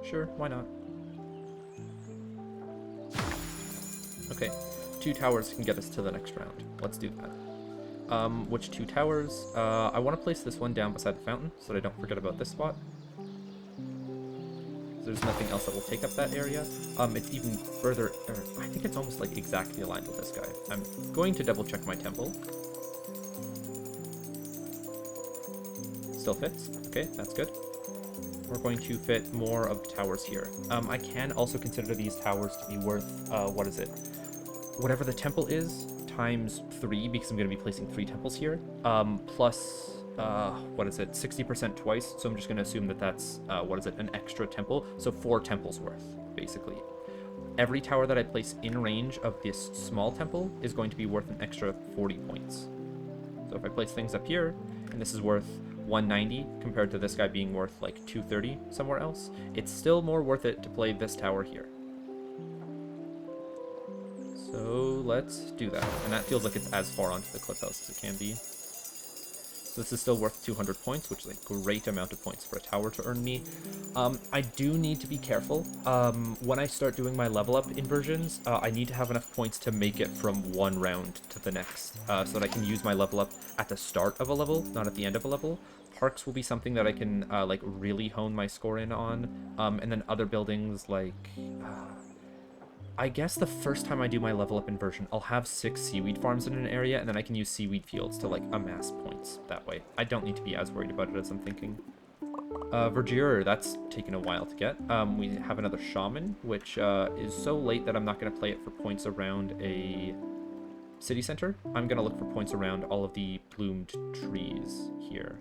Sure, why not? Okay, 2 towers can get us to the next round. Let's do that. Which 2 towers? I want to place this one down beside the fountain so that I don't forget about this spot. There's nothing else that will take up that area. It's even further, or I think it's almost like exactly aligned with this guy. I'm going to double check my temple. Still fits. Okay, that's good. We're going to fit more of the towers here. I can also consider these towers to be worth, what is it? Whatever the temple is, times 3, because I'm going to be placing 3 temples here. Plus, what is it? 60% twice. So I'm just going to assume that that's, what is it? An extra temple. So 4 temples worth, basically. Every tower that I place in range of this small temple is going to be worth an extra 40 points. So if I place things up here, and this is worth 190 compared to this guy being worth like 230 somewhere else, it's still more worth it to play this tower here. So let's do that. And that feels like it's as far onto the cliff house as it can be. So this is still worth 200 points, which is a great amount of points for a tower to earn me. I do need to be careful. When I start doing my level up inversions, I need to have enough points to make it from one round to the next, so that I can use my level up at the start of a level, not at the end of a level. Parks will be something that I can like really hone my score in on, and then other buildings like... I guess the first time I do my level up inversion, I'll have 6 seaweed farms in an area, and then I can use seaweed fields to, like, amass points that way. I don't need to be as worried about it as I'm thinking. Verdure, that's taken a while to get. We have another shaman, which is so late that I'm not going to play it for points around a city center. I'm going to look for points around all of the bloomed trees here.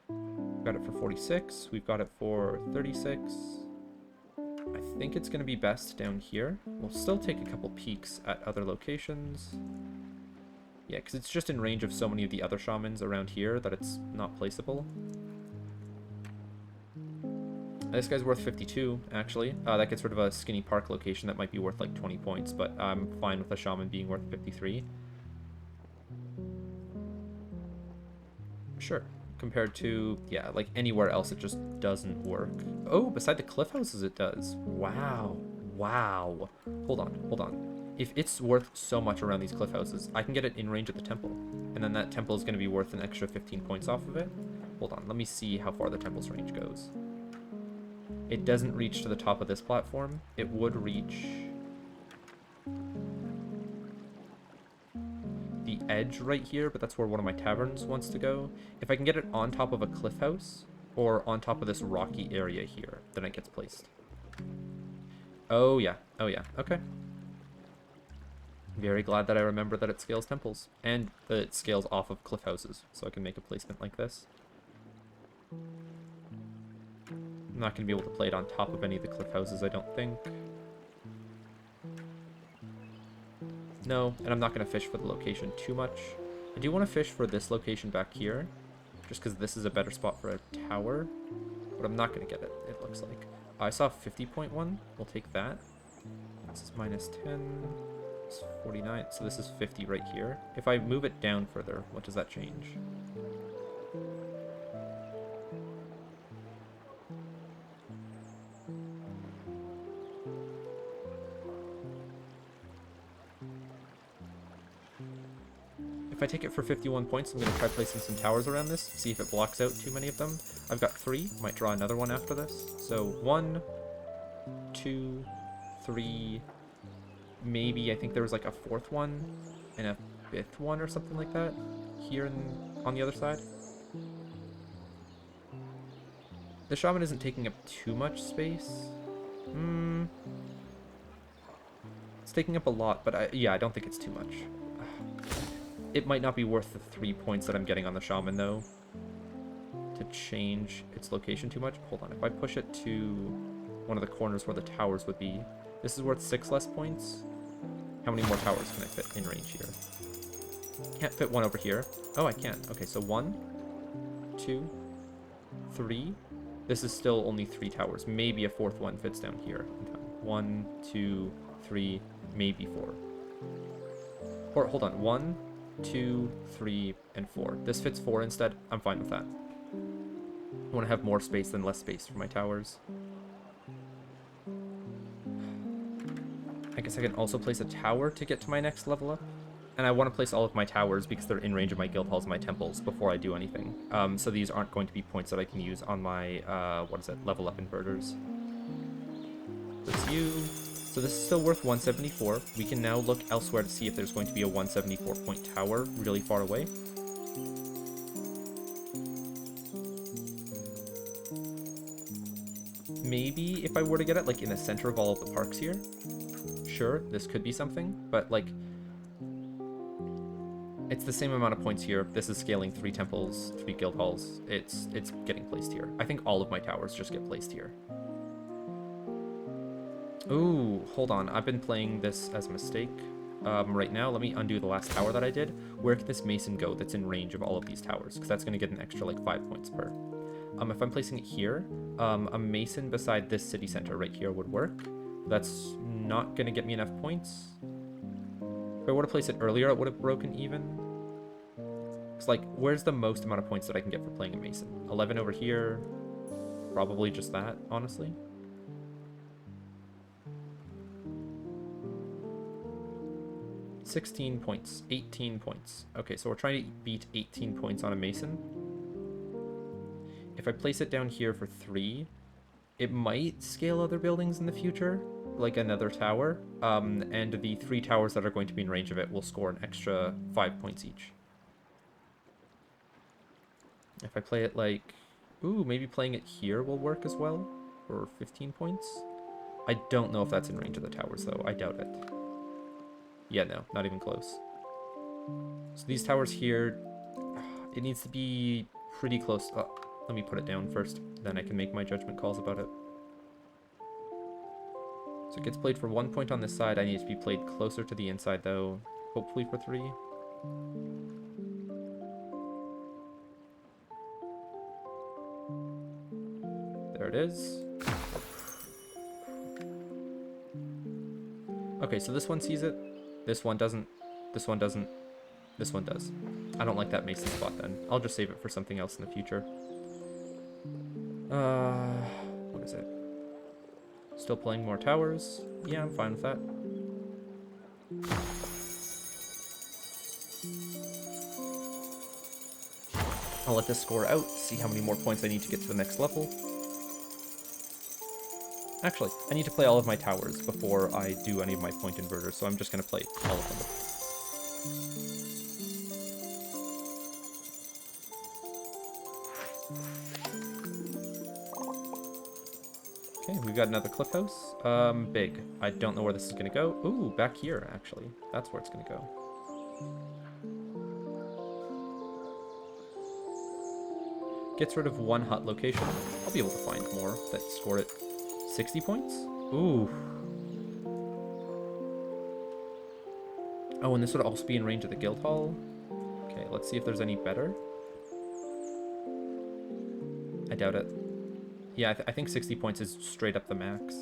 We've got it for 46. We've got it for 36. I think it's going to be best down here. We'll still take a couple peeks at other locations. Yeah, because it's just in range of so many of the other shamans around here that it's not placeable. This guy's worth 52, actually. That gets rid of a skinny park location that might be worth like 20 points, but I'm fine with a shaman being worth 53. Sure. Compared to, yeah, like anywhere else, it just doesn't work. Oh, beside the cliff houses it does. Wow. Wow. Hold on. If it's worth so much around these cliff houses, I can get it in range of the temple. And then that temple is going to be worth an extra 15 points off of it. Hold on, let me see how far the temple's range goes. It doesn't reach to the top of this platform. It would reach... the edge right here, but that's where one of my taverns wants to go. If I can get it on top of a cliff house or on top of this rocky area here, then it gets placed. Oh yeah, okay. Very glad that I remember that it scales temples and that it scales off of cliff houses, so I can make a placement like this. I'm not going to be able to play it on top of any of the cliff houses, I don't think. No, and I'm not going to fish for the location too much. I do want to fish for this location back here, just because this is a better spot for a tower, but I'm not going to get it, it looks like. I saw 50.1, we'll take that. This is minus 10, it's 49, so this is 50 right here. If I move it down further, what does that change? if I take it for 51 points, I'm going to try placing some towers around this, see if it blocks out too many of them. I've got 3. Might draw another one after this. So 1, 2, 3. Maybe I think there was like a 4th one and a 5th one or something like that here on the other side. The shaman isn't taking up too much space. It's taking up a lot, but yeah, I don't think it's too much. It might not be worth the 3 points that I'm getting on the shaman, though, to change its location too much. Hold on, if I push it to one of the corners where the towers would be, this is worth 6 less points. How many more towers can I fit in range here? Can't fit one over here. Oh, I can. Okay, so 1, 2, 3. This is still only 3 towers. Maybe a 4th one fits down here. 1, 2, 3, maybe 4. Or hold on, 1, 2, 3, and 4. This fits 4 instead. I'm fine with that. I want to have more space than less space for my towers. I guess I can also place a tower to get to my next level up. And I want to place all of my towers because they're in range of my guild halls and my temples before I do anything. So these aren't going to be points that I can use on my, level up inverters. That's you. So this is still worth 174. We can now look elsewhere to see if there's going to be a 174 point tower really far away. Maybe if I were to get it like in the center of all of the parks here. Sure, this could be something, but like it's the same amount of points here. This is scaling 3 temples, 3 guild halls. It's getting placed here. I think all of my towers just get placed here. Ooh, hold on. I've been playing this as a mistake. Right now, let me undo the last tower that I did. Where can this mason go that's in range of all of these towers? Because that's going to get an extra like 5 points per. If I'm placing it here, a mason beside this city center right here would work. That's not going to get me enough points. If I were to place it earlier, it would have broken even. It's like, where's the most amount of points that I can get for playing a mason? 11 over here. Probably just that, honestly. $16 points, 18 points. Okay, so we're trying to beat 18 points on a mason. If I place it down here for 3, it might scale other buildings in the future, like another tower, and the 3 towers that are going to be in range of it will score an extra 5 points each. If I play it like, ooh, maybe playing it here will work as well for 15 points. I don't know if that's in range of the towers though. I doubt it. Yeah, no, not even close. So these towers here, it needs to be pretty close. Oh, let me put it down first, then I can make my judgment calls about it. So it gets played for 1 point on this side. I need to be played closer to the inside though, hopefully for 3. There it is. Okay, so this one sees it. This one doesn't. This one doesn't. This one does. I don't like that mason spot then. I'll just save it for something else in the future. What is it? Still playing more towers. Yeah, I'm fine with that. I'll let this score out, see how many more points I need to get to the next level. Actually, I need to play all of my towers before I do any of my point inverters, so I'm just going to play all of them. Okay, we've got another cliff house. Big. I don't know where this is going to go. Ooh, back here, actually. That's where it's going to go. Gets rid of 1 hut location. I'll be able to find more that score it 60 points? Ooh. Oh, and this would also be in range of the guild hall. Okay, let's see if there's any better. I doubt it. Yeah, I think 60 points is straight up the max.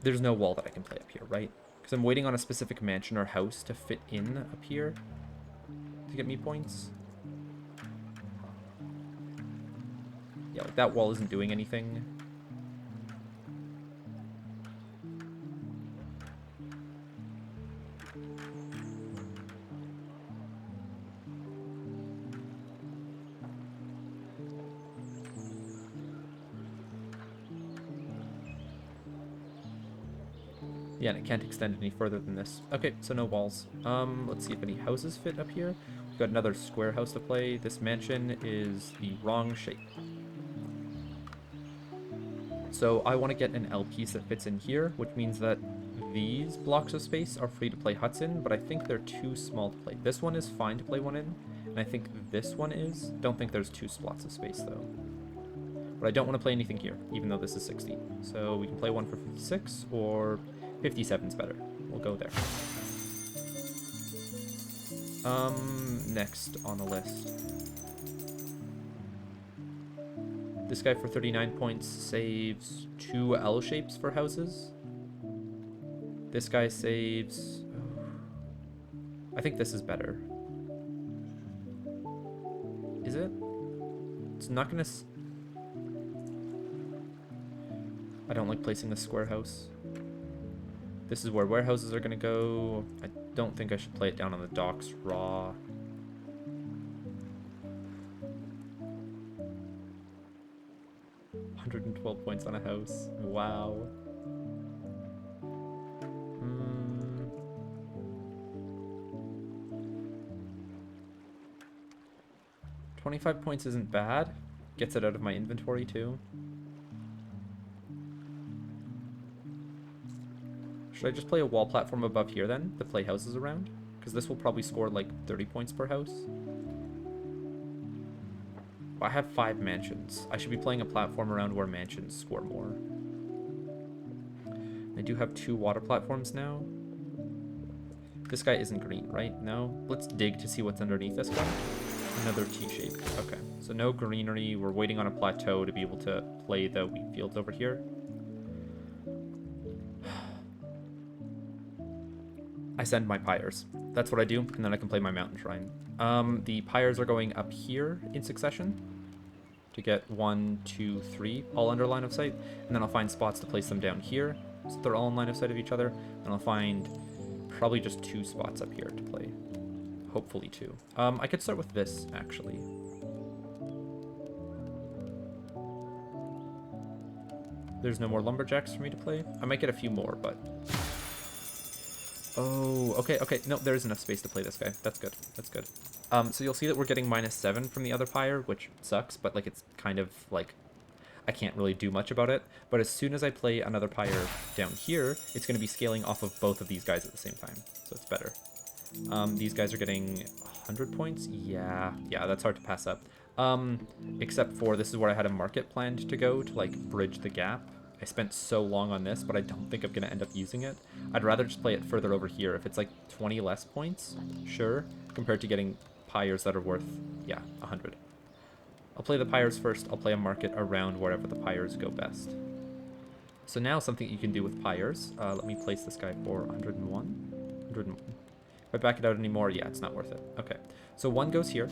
There's no wall that I can play up here, right? Because I'm waiting on a specific mansion or house to fit in up here to get me points. Yeah, like that wall isn't doing anything. Yeah, and it can't extend any further than this. Okay, so no walls. Let's see if any houses fit up here. We've got another square house to play. This mansion is the wrong shape. So I want to get an L piece that fits in here, which means that these blocks of space are free to play huts in, but I think they're too small to play. This one is fine to play one in, and I think this one is. Don't think there's 2 slots of space, though. But I don't want to play anything here, even though this is 60. So we can play one for 56, or 57's better. We'll go there. Next on the list. This guy for 39 points saves 2 L shapes for houses. This guy saves... I think this is better. Is it? It's not gonna... I don't like placing the square house. This is where warehouses are gonna go. I don't think I should play it down on the docks raw. $112 points on a house. Wow. 25 points isn't bad. Gets it out of my inventory too. Should I just play a wall platform above here then, to play houses around? Because this will probably score like 30 points per house. I have 5 mansions. I should be playing a platform around where mansions score more. I do have 2 water platforms now. This guy isn't green, right? No? Let's dig to see what's underneath this guy. Another T-shape. Okay, so no greenery. We're waiting on a plateau to be able to play the wheat fields over here. I send my pyres. That's what I do, and then I can play my mountain shrine. The pyres are going up here in succession to get 1, 2, 3 all under line of sight, and then I'll find spots to place them down here so they're all in line of sight of each other, and I'll find probably just 2 spots up here to play. Hopefully 2. I could start with this, actually. There's no more lumberjacks for me to play. I might get a few more, but... Oh, okay, okay. No, there is enough space to play this guy. That's good. That's good. So you'll see that we're getting -7 from the other pyre, which sucks, but like it's kind of like I can't really do much about it. But as soon as I play another pyre down here, it's going to be scaling off of both of these guys at the same time, so it's better. These guys are getting 100 points. Yeah, that's hard to pass up. Except for this is where I had a market planned to go to like bridge the gap. I spent so long on this, but I don't think I'm going to end up using it. I'd rather just play it further over here. If it's like 20 less points, sure, compared to getting pyres that are worth, yeah, 100. I'll play the pyres first. I'll play a market around wherever the pyres go best. So now something you can do with pyres. Let me place this guy for 101. 101. If I back it out anymore, yeah, it's not worth it. Okay, so 1 goes here.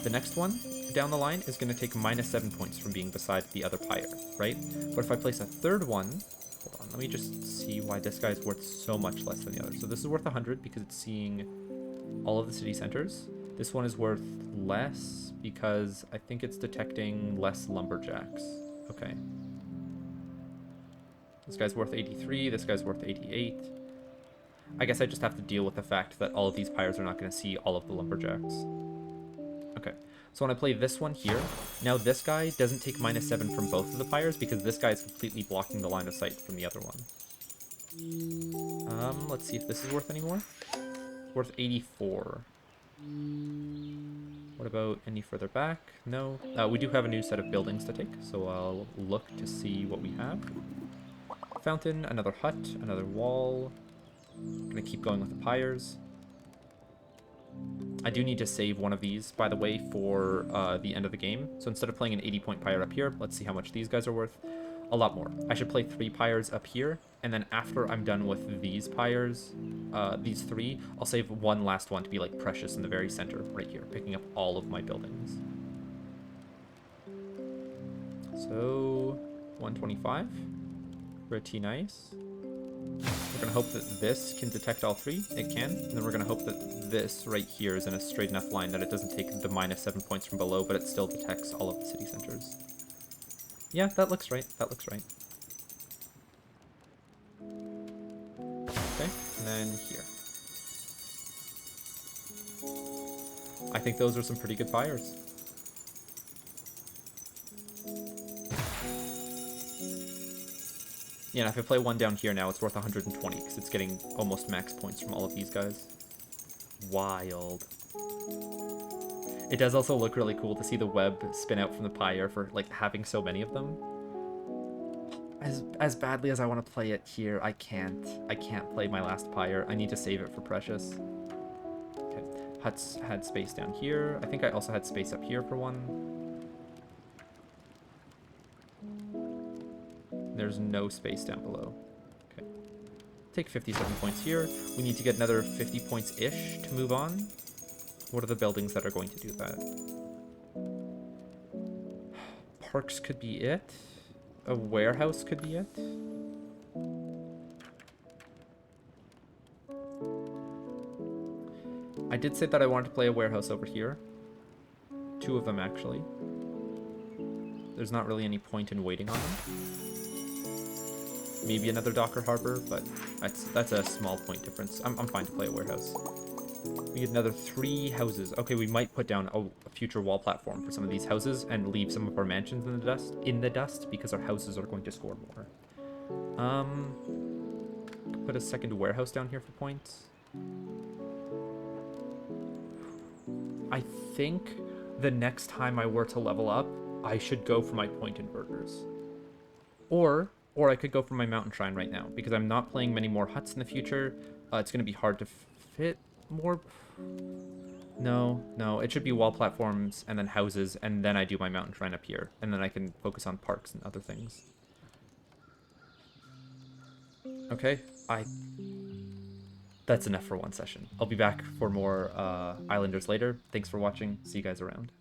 The next one down the line is going to take -7 points from being beside the other pyre, right? But if I place a third one, hold on, let me just see why this guy's worth so much less than the other. So this is worth 100 because it's seeing all of the city centers. This one is worth less because I think it's detecting less lumberjacks. Okay. This guy's worth 83, this guy's worth 88. I guess I just have to deal with the fact that all of these pyres are not going to see all of the lumberjacks. Okay, so when I play this one here, now this guy doesn't take -7 from both of the pyres because this guy is completely blocking the line of sight from the other one. Let's see if this is worth any more. Worth 84. What about any further back? No. We do have a new set of buildings to take, so I'll look to see what we have. Fountain, another hut, another wall. I'm gonna keep going with the pyres. I do need to save one of these, by the way, for the end of the game. So instead of playing an 80-point pyre up here, let's see how much these guys are worth. A lot more. I should play 3 pyres up here, and then after I'm done with these pyres, these 3, I'll save one last one to be like precious in the very center, right here, picking up all of my buildings. So, 125. Pretty nice. We're going to hope that this can detect all 3. It can. And then we're going to hope that this right here is in a straight enough line that it doesn't take the -7 points from below, but it still detects all of the city centers. Yeah, that looks right. That looks right. And then here. I think those are some pretty good fires. Yeah, and if I play one down here now, it's worth 120 because it's getting almost max points from all of these guys. Wild. It does also look really cool to see the web spin out from the pyre for like having so many of them. As badly as I want to play it here, I can't. I can't play my last pyre. I need to save it for precious. Okay. Huts had space down here. I think I also had space up here for one. There's no space down below. Okay. Take 57 points here. We need to get another 50 points-ish to move on. What are the buildings that are going to do that? Parks could be it. A warehouse could be it. I did say that I wanted to play a warehouse over here. 2 of them, actually. There's not really any point in waiting on them. Maybe another docker harbor, but that's a small point difference. I'm fine to play a warehouse. We get another 3 houses. Okay, we might put down a future wall platform for some of these houses and leave some of our mansions in the dust because our houses are going to score more. Put a second warehouse down here for points. I think the next time I were to level up, I should go for my point inverters. Or I could go for my mountain shrine right now, because I'm not playing many more huts in the future. It's going to be hard to fit more. No, it should be wall platforms and then houses, and then I do my mountain shrine up here, and then I can focus on parks and other things. Okay, that's enough for one session. I'll be back for more Islanders later. Thanks for watching. See you guys around.